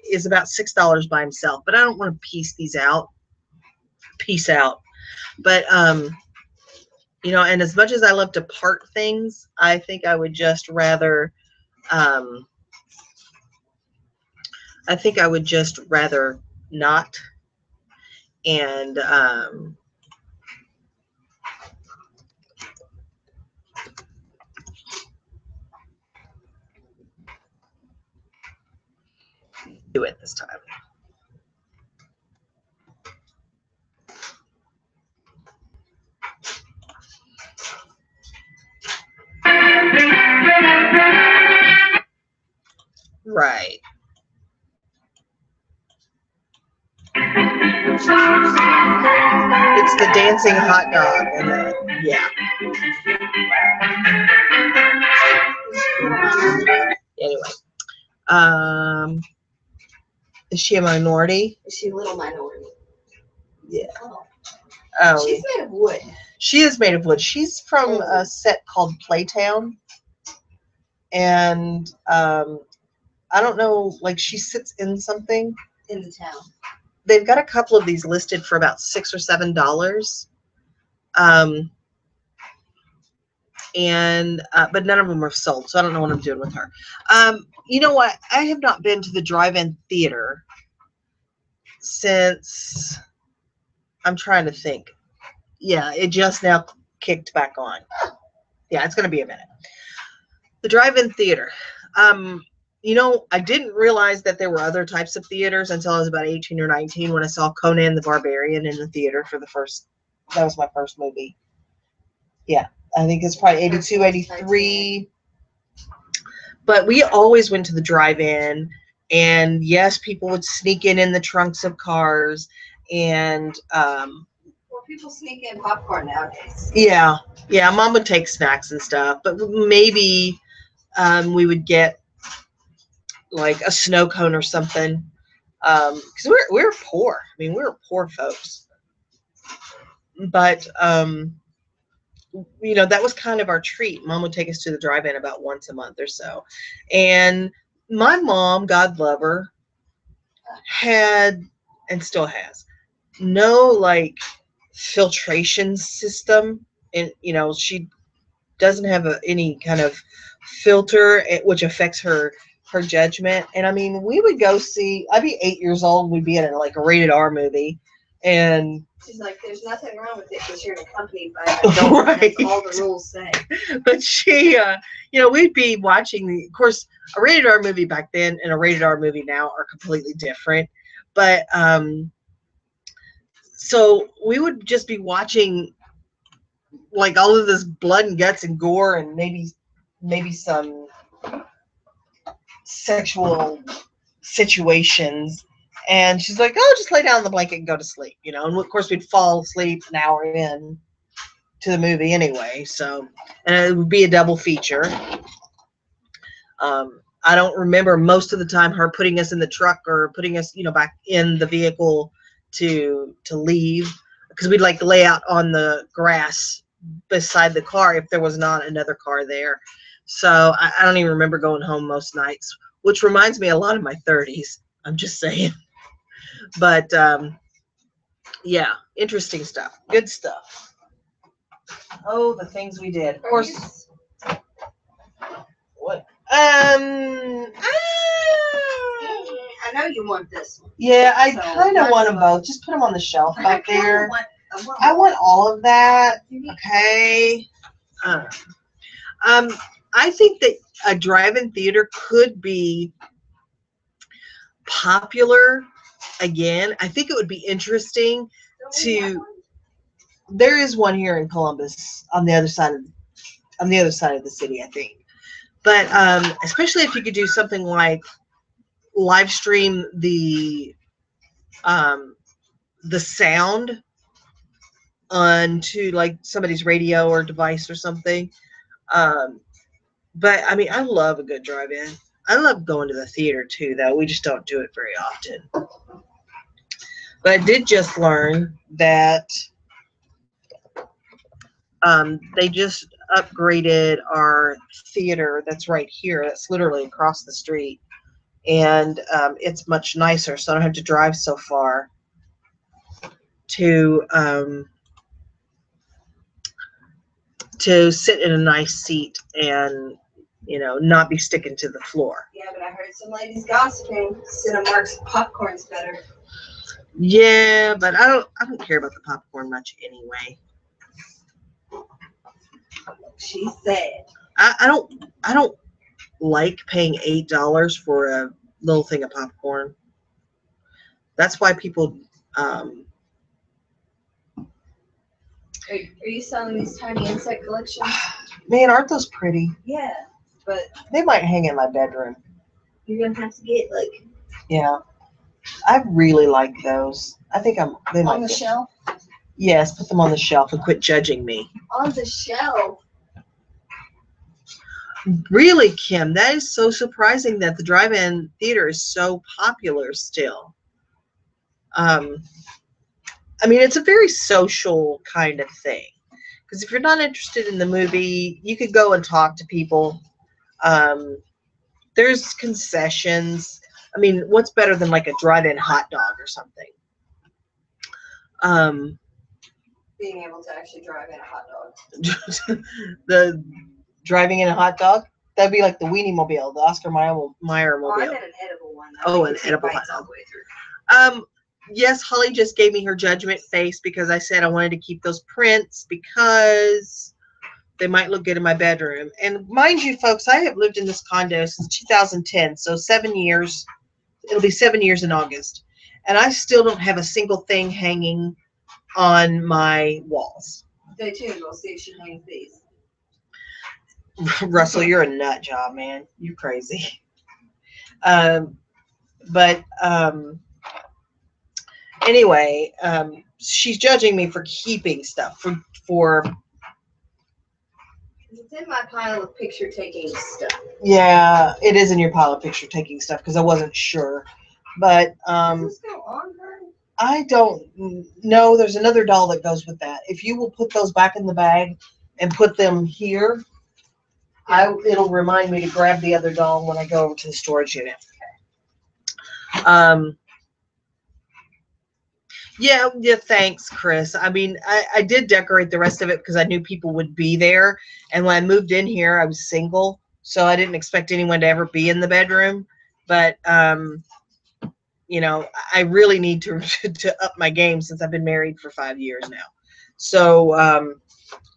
is about $6 by himself, but I don't want to piece these out. Peace out. But you know, and as much as I love to part things, I think I would just rather not. And do it this time. Right. It's the dancing hot dog, and yeah. Anyway, is she a minority? Is she a little minority? Yeah. Oh. She's made of wood. She is made of wood. She's from a set called Playtown, and I don't know, like she sits in something in the town. They've got a couple of these listed for about $6 or $7. But none of them are sold, so I don't know what I'm doing with her. You know what? I have not been to the drive-in theater since, I'm trying to think. Yeah, it just now kicked back on. Yeah, it's going to be a minute. The drive-in theater. You know, I didn't realize that there were other types of theaters until I was about 18 or 19 when I saw Conan the Barbarian in the theater for the first, that was my first movie. Yeah, I think it's probably 82, 83. But we always went to the drive-in, and yes, people would sneak in the trunks of cars, and well, people sneak in popcorn nowadays. Yeah, Mom would take snacks and stuff, but maybe we would get like a snow cone or something, because we're poor. I mean, we were poor folks, but you know, that was kind of our treat. Mom would take us to the drive-in about once a month or so. And my mom, God love her, had, and still has, no like filtration system. And, you know, she doesn't have any kind of filter, which affects her judgment. And I mean, we would go see, I'd be 8 years old, we'd be in like a rated R movie. And she's like, there's nothing wrong with it because you're accompanied by adults. Right. That's all the rules say. But she, you know, we'd be watching of course, a rated R movie back then and a rated R movie now are completely different. But, so we would just be watching like all of this blood and guts and gore and maybe some sexual situations. And she's like, oh, just lay down on the blanket and go to sleep, you know. And of course, we'd fall asleep an hour in to the movie anyway. So, and it would be a double feature. I don't remember most of the time her putting us in the truck or putting us, you know, back in the vehicle to leave, because we'd like lay out on the grass beside the car if there was not another car there. So I don't even remember going home most nights, which reminds me a lot of my 30s. I'm just saying. But yeah, interesting stuff. Good stuff. Oh, the things we did. Of course. What? I know you want this one. Yeah, I kind of want them both. Just put them on the shelf back there. I want all of that. Okay. I think that a drive-in theater could be popular again. I think it would be interesting to. There is one here in Columbus on the other side of the city, I think. But especially if you could do something like live stream the sound onto like somebody's radio or device or something. But I mean, I love a good drive-in. I love going to the theater too, though. We just don't do it very often. But I did just learn that they just upgraded our theater that's right here. That's literally across the street. And it's much nicer, so I don't have to drive so far to sit in a nice seat and, you know, not be sticking to the floor. Yeah, but I heard some ladies gossiping. Cinemark's popcorn's better. Yeah, but I don't care about the popcorn much anyway. She said. I don't like paying $8 for a little thing of popcorn. That's why people. Are you selling these tiny insect collections? Man, aren't those pretty? Yeah, but they might hang in my bedroom. You're gonna have to get like. Yeah, I really like those. I think they might on the shelf. Yes, put them on the shelf and quit judging me. On the shelf. Really, Kim, that is so surprising that the drive-in theater is so popular still. I mean, it's a very social kind of thing. Because if you're not interested in the movie, you could go and talk to people. there's concessions. I mean, what's better than like a drive-in hot dog or something? Being able to actually drive in a hot dog. The driving in a hot dog? That'd be like the Weenie Mobile, the Oscar Mayer Mobile. Oh, I meant an edible one. Oh, an edible hot dog. Yes, Holly just gave me her judgment face because I said I wanted to keep those prints because they might look good in my bedroom. And mind you, folks, I have lived in this condo since 2010, so 7 years. It'll be 7 years in August. And I still don't have a single thing hanging on my walls. Stay tuned. We'll see if she hangs these. Russell, you're a nut job, man. You crazy. Anyway, she's judging me for keeping stuff for. It's in my pile of picture taking stuff. Yeah, it is in your pile of picture taking stuff because I wasn't sure, but Does this go on her? I don't know. There's another doll that goes with that. If you will put those back in the bag and put them here, it'll remind me to grab the other doll when I go over to the storage unit. Yeah, thanks, Chris. I mean, I did decorate the rest of it because I knew people would be there. And when I moved in here, I was single, so I didn't expect anyone to ever be in the bedroom. But, you know, I really need to up my game since I've been married for 5 years now. So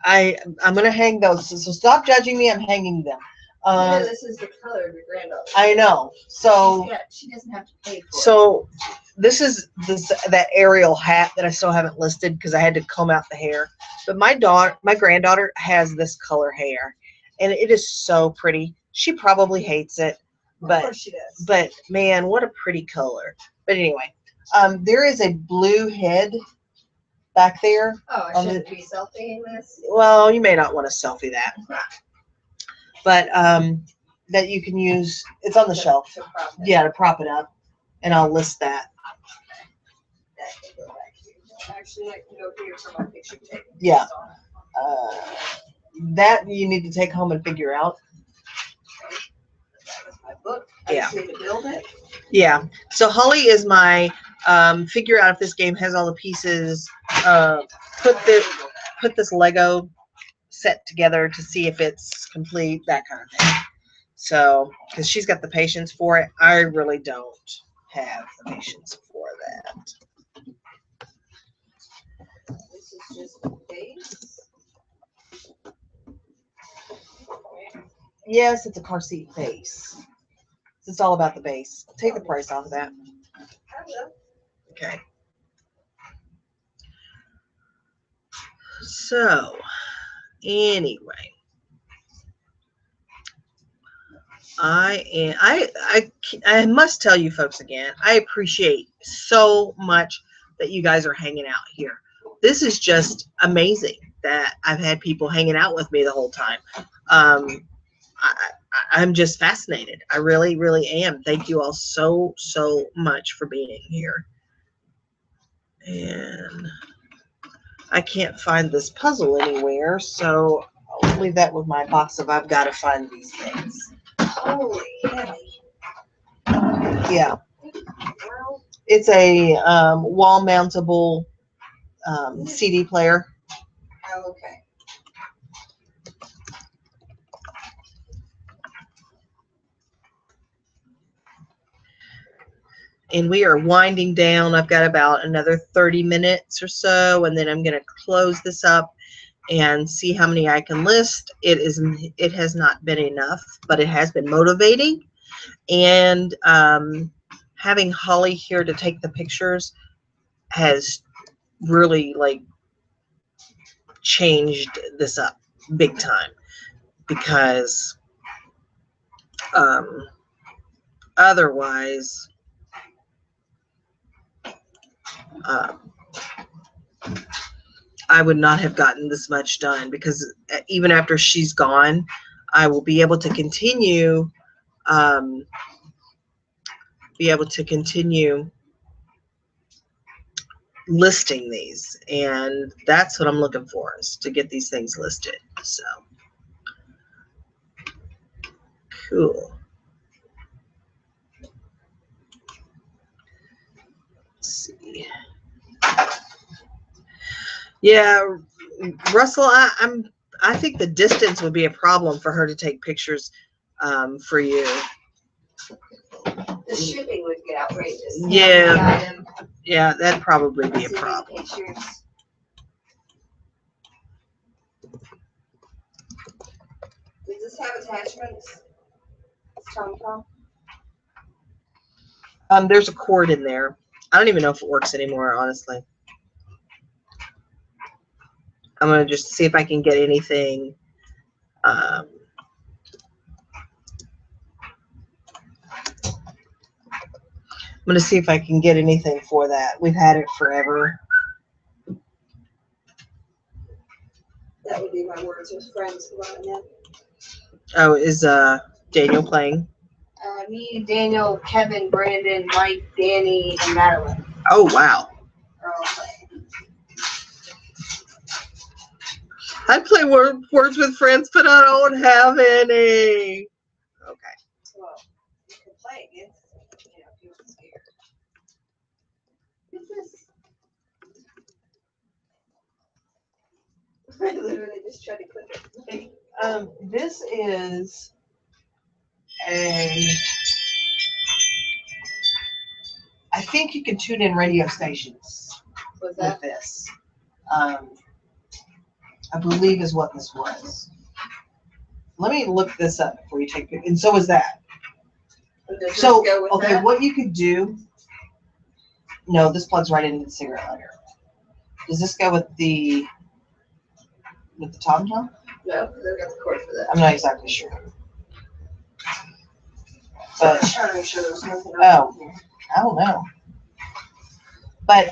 I'm going to hang those. So stop judging me. I'm hanging them. This is the color of your granddaughter. I know. So she doesn't have to pay for it. So this is that Ariel hat that I still haven't listed because I had to comb out the hair. But my granddaughter has this color hair, and it is so pretty. She probably hates it, but of course she does. But man, what a pretty color. But anyway, there is a blue head back there. Oh, I shouldn't be selfieing this. Well, you may not want to selfie that, but that you can use. It's on the shelf. To prop it up, and I'll list that. That can go back here. Actually, I can go here for my picture taking. Yeah. That you need to take home and figure out. That was my book. Yeah. I just need to build it. Yeah. So Holly is my figure out if this game has all the pieces. Put this Lego set together to see if it's complete, that kind of thing. So, because she's got the patience for it, I really don't have the patience for that. This is just the base. Yes, it's a car seat base. It's all about the base. Take the price off of that. Okay. So, anyway, I must tell you folks again, I appreciate so much that you guys are hanging out here. This is just amazing that I've had people hanging out with me the whole time. I'm just fascinated. I really, really am. Thank you all so much for being here. And I can't find this puzzle anywhere, so I'll leave that with my box of I've got to find these things. Holy heavy. Yeah. It's a wall mountable CD player. Oh, okay. And we are winding down. I've got about another 30 minutes or so, and then I'm going to close this up and see how many I can list. It has not been enough, but it has been motivating. And having Holly here to take the pictures has really changed this up big time, because otherwise I would not have gotten this much done, because even after she's gone, I will be able to continue listing these, and that's what I'm looking for, is to get these things listed. So cool. see. Yeah, Russell, I think the distance would be a problem for her to take pictures for you. The shipping would get outrageous. Yeah. Yeah, that'd probably be a problem. Pictures. Does this have attachments? TomTom? There's a cord in there. I don't even know if it works anymore, honestly. I'm gonna just see if I can get anything. I'm gonna see if I can get anything for that. We've had it forever. That would be my words with friends. Oh, is Daniel playing? Me, Daniel, Kevin, Brandon, Mike, Danny, and Madeline. Oh wow. Are all playing. I play Words with Friends, but I don't have any. Okay. Well, you can play against it, you know, if you're scared. What's this? I literally just tried to click it. This is I think you can tune in radio stations What's with that? this. I believe is what this was. Let me look this up before you take it. And so is that. Does So, this go with okay, that? what you could do. No, this plugs right into the cigarette lighter. Does this go with the TomTom? No, because I've got the cord for that. I'm not exactly sure. So But I'm trying to make sure there's nothing Oh. else in here. I don't know. But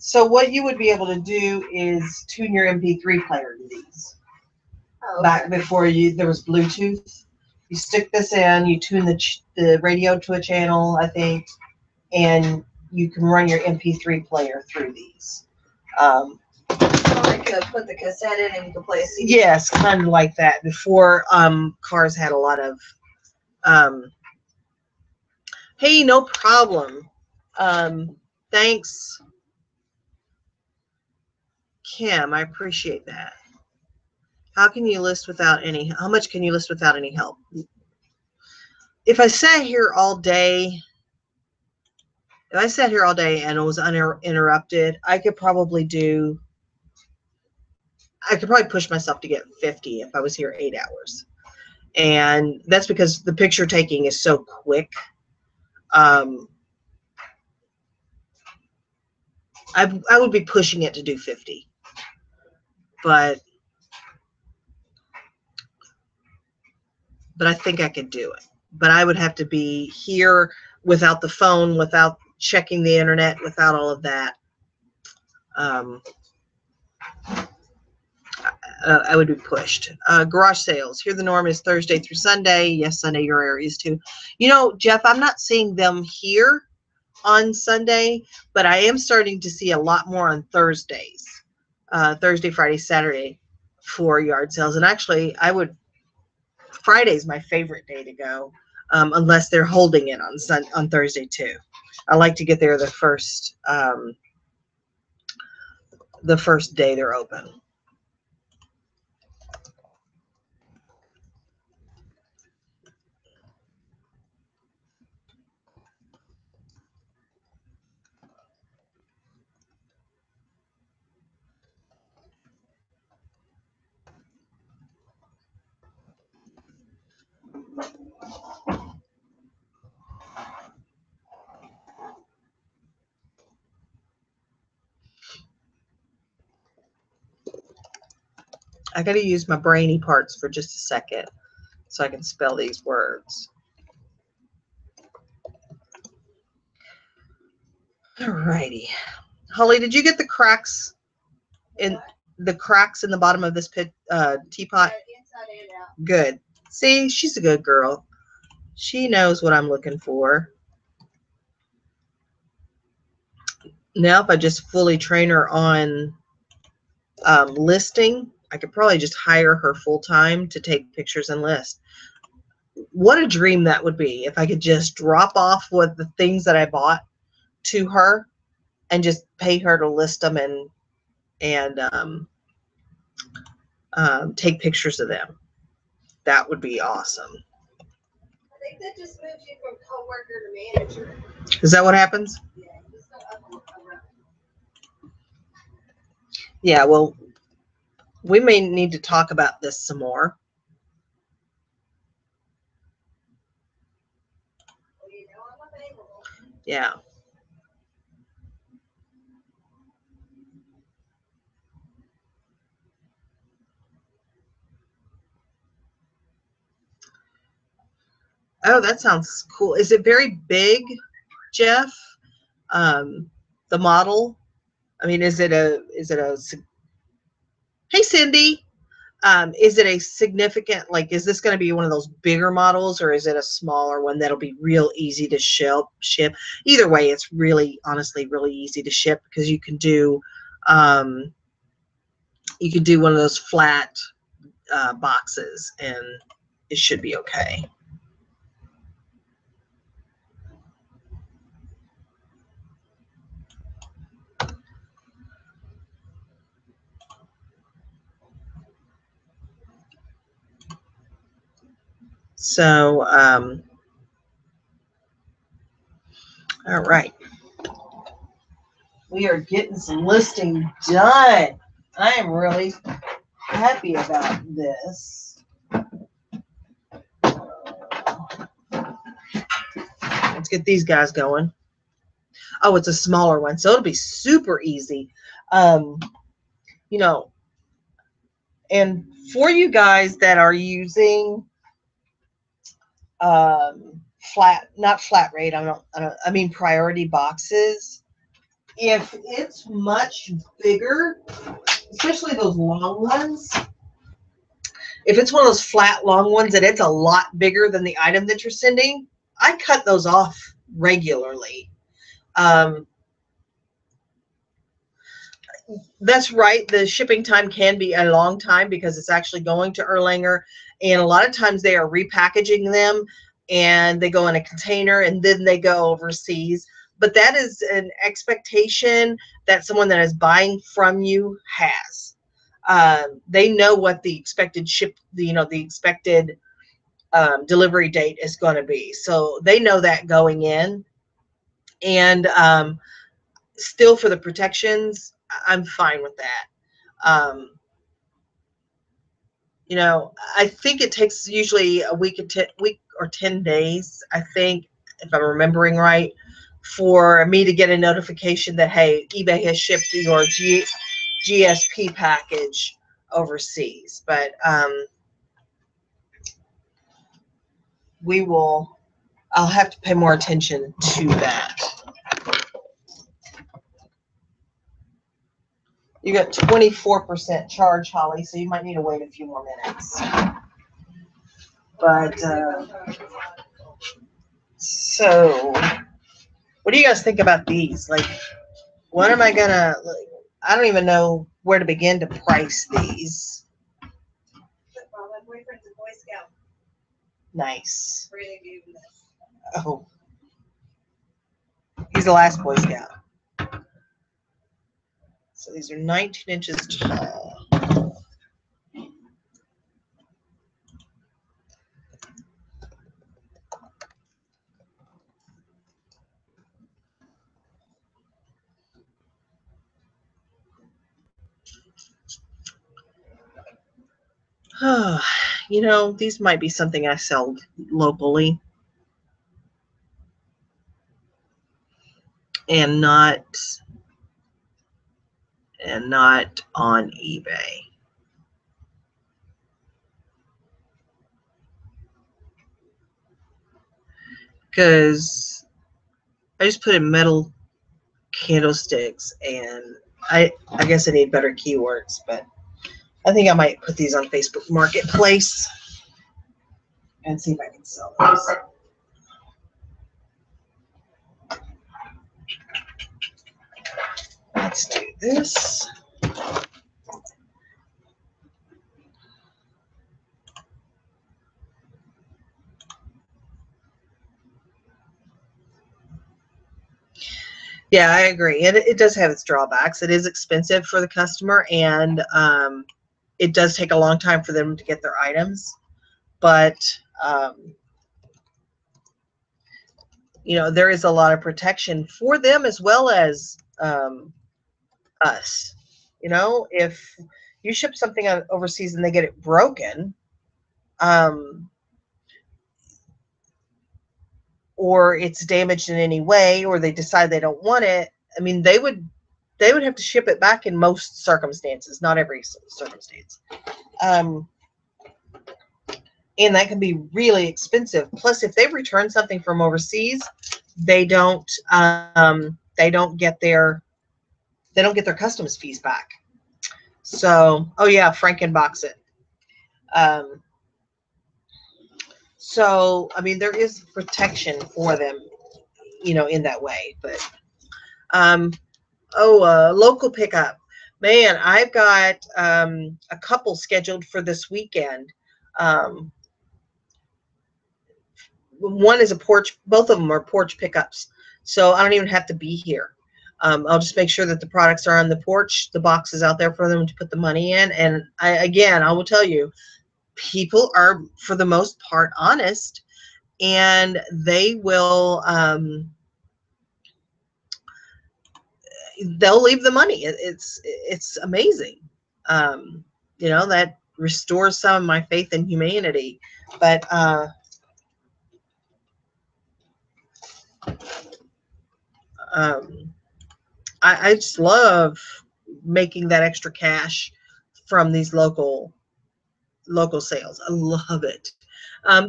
so what you would be able to do is tune your MP3 player to these. Oh, Back before there was Bluetooth, you stick this in, you tune the radio to a channel, I think, and you can run your MP3 player through these. I could put the cassette in and you can play a CD. Yes, kind of like that. Before cars had a lot of. Hey, no problem. Thanks, Kim. I appreciate that. How can you list without any? How much can you list without any help? If I sat here all day, and it was uninterrupted, I could probably push myself to get 50 if I was here 8 hours. And that's because the picture taking is so quick. I would be pushing it to do 50. But I think I could do it. But I would have to be here without the phone, without checking the internet, without all of that. I would be pushed. Garage sales. Here the norm is Thursday through Sunday. Yes, Sunday your area is too. You know, Jeff, I'm not seeing them here on Sunday, but I am starting to see a lot more on Thursdays. Thursday, Friday, Saturday for yard sales. And actually, Friday's my favorite day to go, unless they're holding it on Thursday too. I like to get there the first day they're open. I got to use my brainy parts for just a second so I can spell these words. Alrighty. Holly, did you get the cracks in the bottom of this teapot? Inside and out. Good. See, she's a good girl. She knows what I'm looking for. Now, if I just fully train her on listing, I could probably just hire her full time to take pictures and list. what a dream that would be if I could just drop off with the things that I bought to her and just pay her to list them and take pictures of them. That would be awesome. I think that just moves you from coworker to manager. Is that what happens? Yeah, just go up around. Yeah, well, we may need to talk about this some more. Well, you know I'm available. Yeah. Oh, that sounds cool. Is it very big, Jeff? The model? I mean, is it a hey, Cindy, is it a significant, like, is this going to be one of those bigger models, or is it a smaller one that'll be real easy to ship? Either way, it's really, honestly, really easy to ship because you can do one of those flat boxes and it should be okay. So, all right. We are getting some listing done. I am really happy about this. Let's get these guys going. Oh, it's a smaller one, so it'll be super easy. You know, and for you guys that are using not flat rate, I mean priority boxes, if it's much bigger, especially those long ones, if it's one of those flat long ones and it's a lot bigger than the item that you're sending, I cut those off regularly. That's right. The shipping time can be a long time because it's actually going to Erlanger, and a lot of times they are repackaging them and they go in a container and then they go overseas. But that is an expectation that someone that is buying from you has. They know what the expected the expected delivery date is going to be. So they know that going in. And still, for the protections, I'm fine with that. You know, I think it takes usually a week or 10 days, I think, if I'm remembering right, for me to get a notification that, hey, eBay has shipped your GSP package overseas. But I'll have to pay more attention to that. You got 24% charge, Holly, so you might need to wait a few more minutes. But so what do you guys think about these? Like, what am I gonna, I don't even know where to begin to price these. Well, my boyfriend's a Boy Scout. Nice. Really gave him this. Oh, he's the last Boy Scout. So these are 19 inches tall. You know, these might be something I sell locally and not on eBay. Because I just put in metal candlesticks, and I guess I need better keywords, but I think I might put these on Facebook Marketplace and see if I can sell those. Let's do this. Yeah, I agree. It does have its drawbacks. It is expensive for the customer, and it does take a long time for them to get their items. But you know, there is a lot of protection for them as well as us. You know, if you ship something overseas and they get it broken, um, or it's damaged in any way, or they decide they don't want it, I mean, they would have to ship it back in most circumstances, not every circumstance. Um, and that can be really expensive. Plus, if they return something from overseas, they don't get their customs fees back. So, oh yeah, Frankenbox it. Um, so, I mean, there is protection for them, you know, in that way. But um, local pickup. Man, I've got a couple scheduled for this weekend. Um, one is a porch. Both of them are porch pickups, so I don't even have to be here. I'll just make sure that the products are on the porch. The box is out there for them to put the money in. And I will tell you, people are, for the most part, honest, and they will. They'll leave the money. It's amazing. Um, you know, that restores some of my faith in humanity. But um, I just love making that extra cash from these local sales. I love it.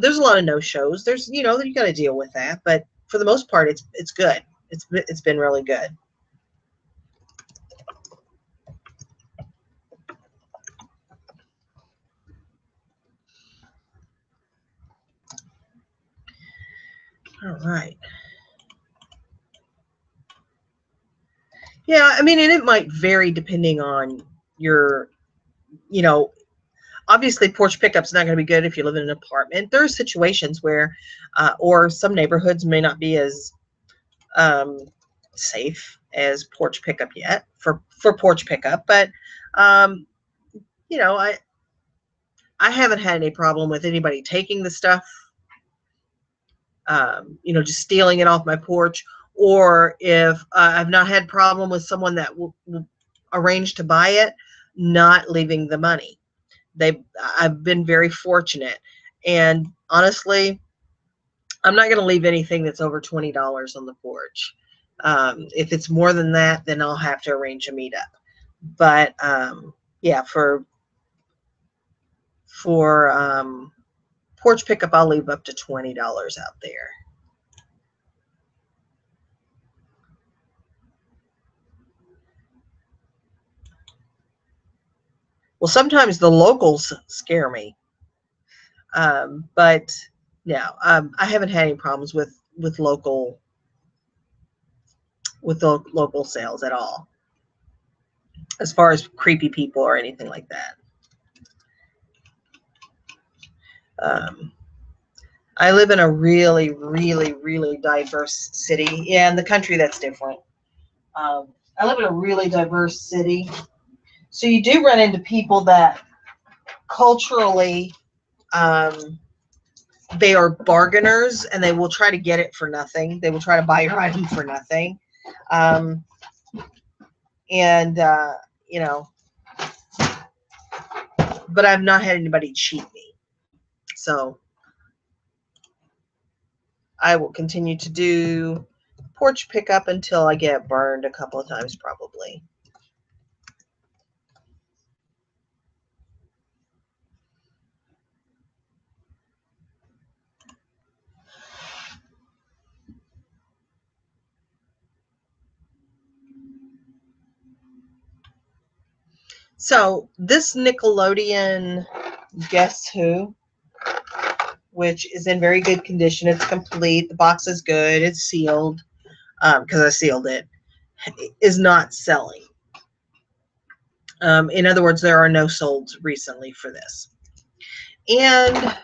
There's a lot of no shows. There's, you know, you got to deal with that, but for the most part, it's good. It's been really good. All right. Yeah, I mean, and it might vary depending on your, you know, obviously porch pickup's not going to be good if you live in an apartment. There are situations where, or some neighborhoods may not be as um, safe as porch pickup yet for porch pickup, but um, you know, I haven't had any problem with anybody taking the stuff, you know, just stealing it off my porch, or if I've not had problem with someone that will arrange to buy it, not leaving the money. I've been very fortunate, and honestly, I'm not going to leave anything that's over $20 on the porch. If it's more than that, then I'll have to arrange a meetup. But yeah, for porch pickup, I'll leave up to $20 out there. Well, sometimes the locals scare me, but no, I haven't had any problems with local local sales at all, as far as creepy people or anything like that. I live in a really, really, really diverse city. Yeah, in the country, that's different. I live in a really diverse city. So you do run into people that culturally, um, they are bargainers, and they will try to get it for nothing. They will try to buy your item for nothing. Um, and, you know, but I've not had anybody cheat me. So I will continue to do porch pickup until I get burned a couple of times, probably. So this Nickelodeon Guess Who, which is in very good condition. It's complete. The box is good. It's sealed, because I sealed it, is not selling. In other words, there are no solds recently for this. And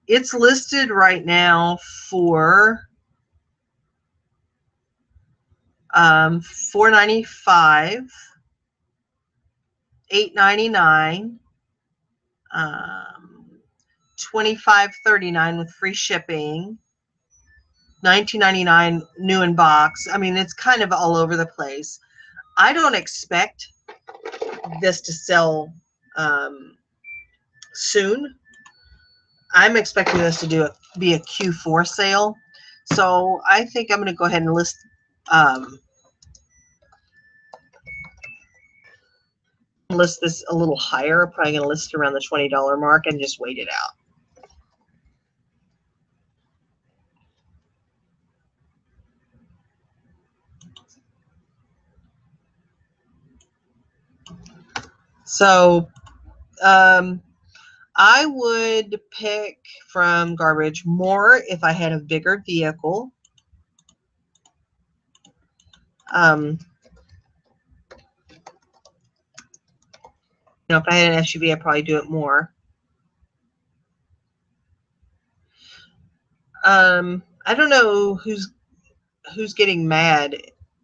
it's listed right now for $4.95, $8.99, $25.39 with free shipping, $19.99 new in box. I mean, it's kind of all over the place. I don't expect this to sell soon. I'm expecting this to be a Q4 sale. So I think I'm going to go ahead and list this a little higher. Probably going to list around the $20 mark and just wait it out. So I would pick from garbage more if I had a bigger vehicle. If I had an SUV, I'd probably do it more. I don't know who's getting mad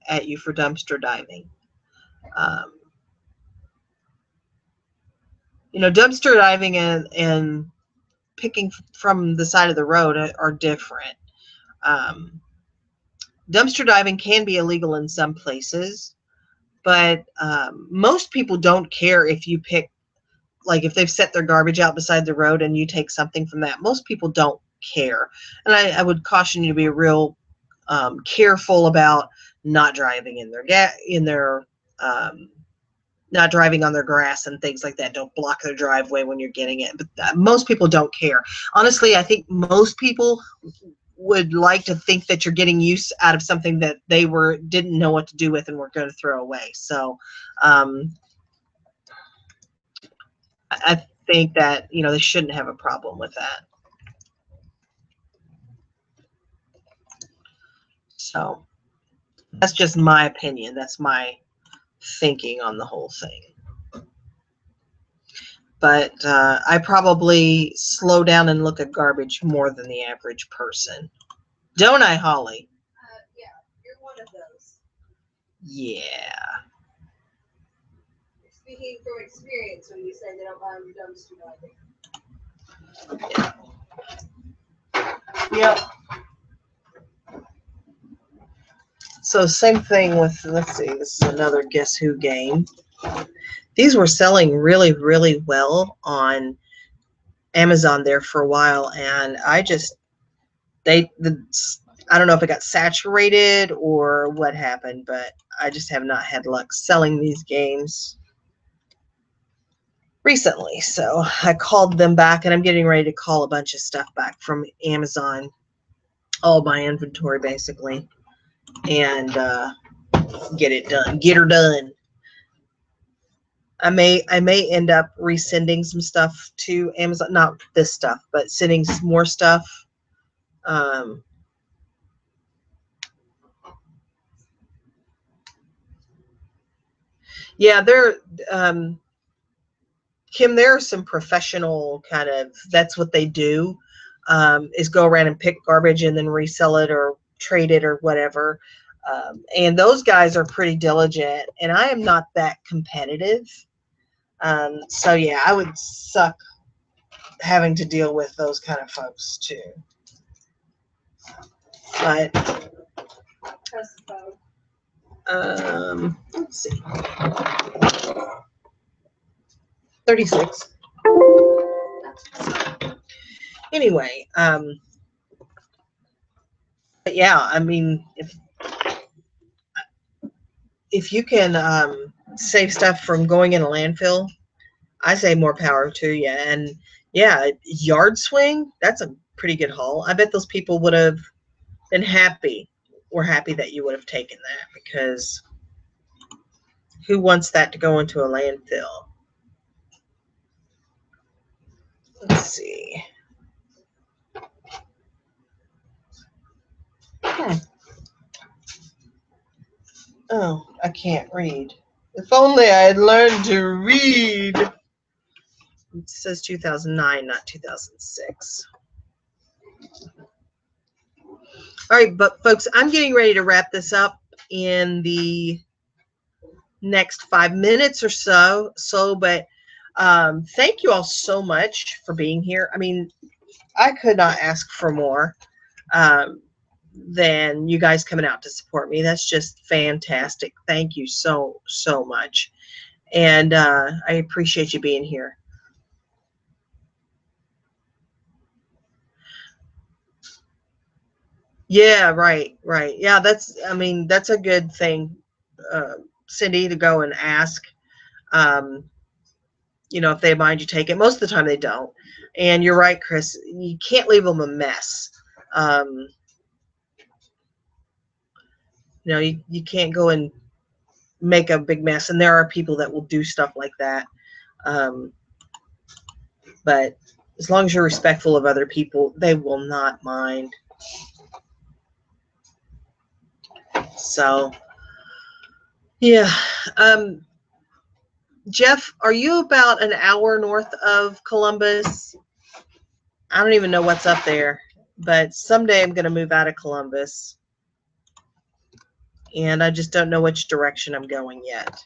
at you for dumpster diving. Dumpster diving and picking from the side of the road are different. Dumpster diving can be illegal in some places, but most people don't care if you pick, like if they've set their garbage out beside the road and you take something from that. Most people don't care. And I would caution you to be real careful about not driving in their not driving on their grass and things like that. Don't block their driveway when you're getting it. But most people don't care. Honestly, I think most people would like to think that you're getting use out of something that they didn't know what to do with and were going to throw away. So I think that, they shouldn't have a problem with that. So that's just my opinion. That's my thinking on the whole thing. But I probably slow down and look at garbage more than the average person. Don't I, Holly? Yeah, you're one of those. Yeah. You're speaking from experience when you say they don't mind dumpster diving. Yep. So same thing with, let's see, this is another Guess Who game. These were selling really, really well on Amazon there for a while, and I don't know if it got saturated or what happened, but I just have not had luck selling these games recently. So I called them back, and I'm getting ready to call a bunch of stuff back from Amazon, all my inventory basically, and get her done. I may end up resending some stuff to Amazon, not this stuff, but sending some more stuff. Yeah, Kim, there are some professional kind of, that's what they do, is go around and pick garbage and then resell it or trade it or whatever. And those guys are pretty diligent, and I am not that competitive. So yeah, I would suck having to deal with those kind of folks too. But let's see, 36. Anyway, but yeah, I mean, if you can save stuff from going in a landfill, I say more power to you. And yeah, yard swing, that's a pretty good haul. I bet those people would have been happy that you would have taken that, because who wants that to go into a landfill? Let's see. Oh, I can't read. If only I had learned to read. It says 2009, not 2006. All right, but folks, I'm getting ready to wrap this up. in the next 5 minutes or so. But thank you all so much for being here. I mean, I could not ask for more than you guys coming out to support me. That's just fantastic. Thank you so much. And I appreciate you being here. Yeah, right. Yeah, I mean, that's a good thing, Cindy, to go and ask. You know, if they mind you take it. Most of the time they don't. And you're right, Chris. You can't leave them a mess. You know, you can't go and make a big mess. And there are people that will do stuff like that. But as long as you're respectful of other people, they will not mind. So, yeah. Jeff, are you about an hour north of Columbus? I don't even know what's up there, but someday I'm going to move out of Columbus. And I just don't know which direction I'm going yet.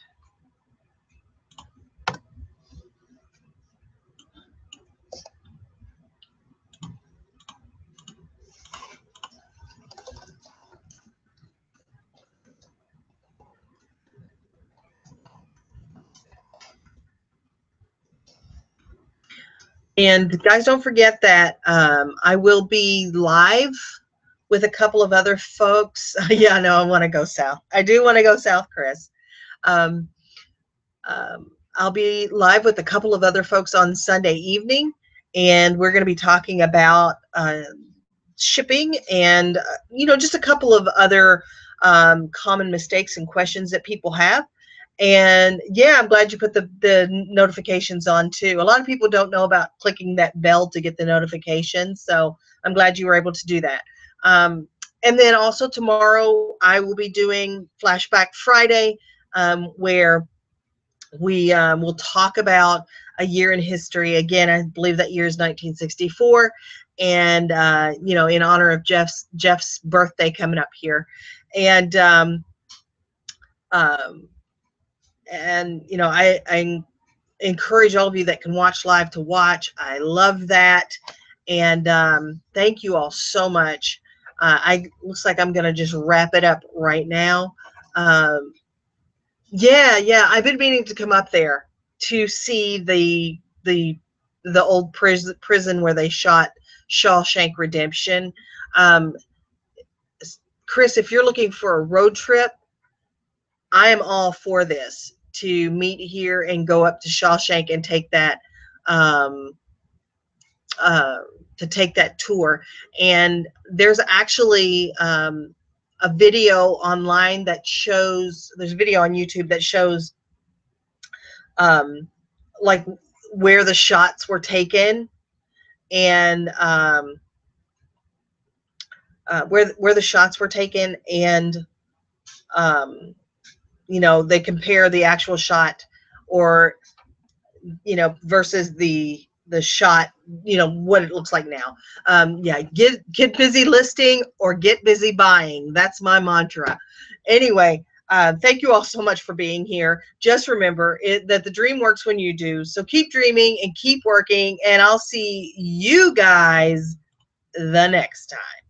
And guys, don't forget that I will be live with a couple of other folks. Yeah, no, I want to go south. I do want to go south, Chris. I'll be live with a couple of other folks on Sunday evening, and we're going to be talking about shipping and, you know, just a couple of other common mistakes and questions that people have. And yeah, I'm glad you put the notifications on too. A lot of people don't know about clicking that bell to get the notifications, so I'm glad you were able to do that. And then also tomorrow I will be doing Flashback Friday, where we will talk about a year in history. Again, I believe that year is 1964, and you know, in honor of Jeff's birthday coming up here, and you know, I encourage all of you that can watch live to watch. I love that, and thank you all so much. Looks like I'm gonna just wrap it up right now. Yeah, I've been meaning to come up there to see the old prison where they shot Shawshank Redemption. Chris, if you're looking for a road trip, I am all for this, to meet here and go up to Shawshank and take that tour. And there's actually a video online that shows, there's a video on YouTube that shows like where the shots were taken, and where the shots were taken, and you know, they compare the actual shot, or, you know, versus the shot, you know, what it looks like now. Yeah, get busy listing or get busy buying. That's my mantra. Anyway, thank you all so much for being here. Just remember that the dream works when you do. So keep dreaming and keep working, and I'll see you guys the next time.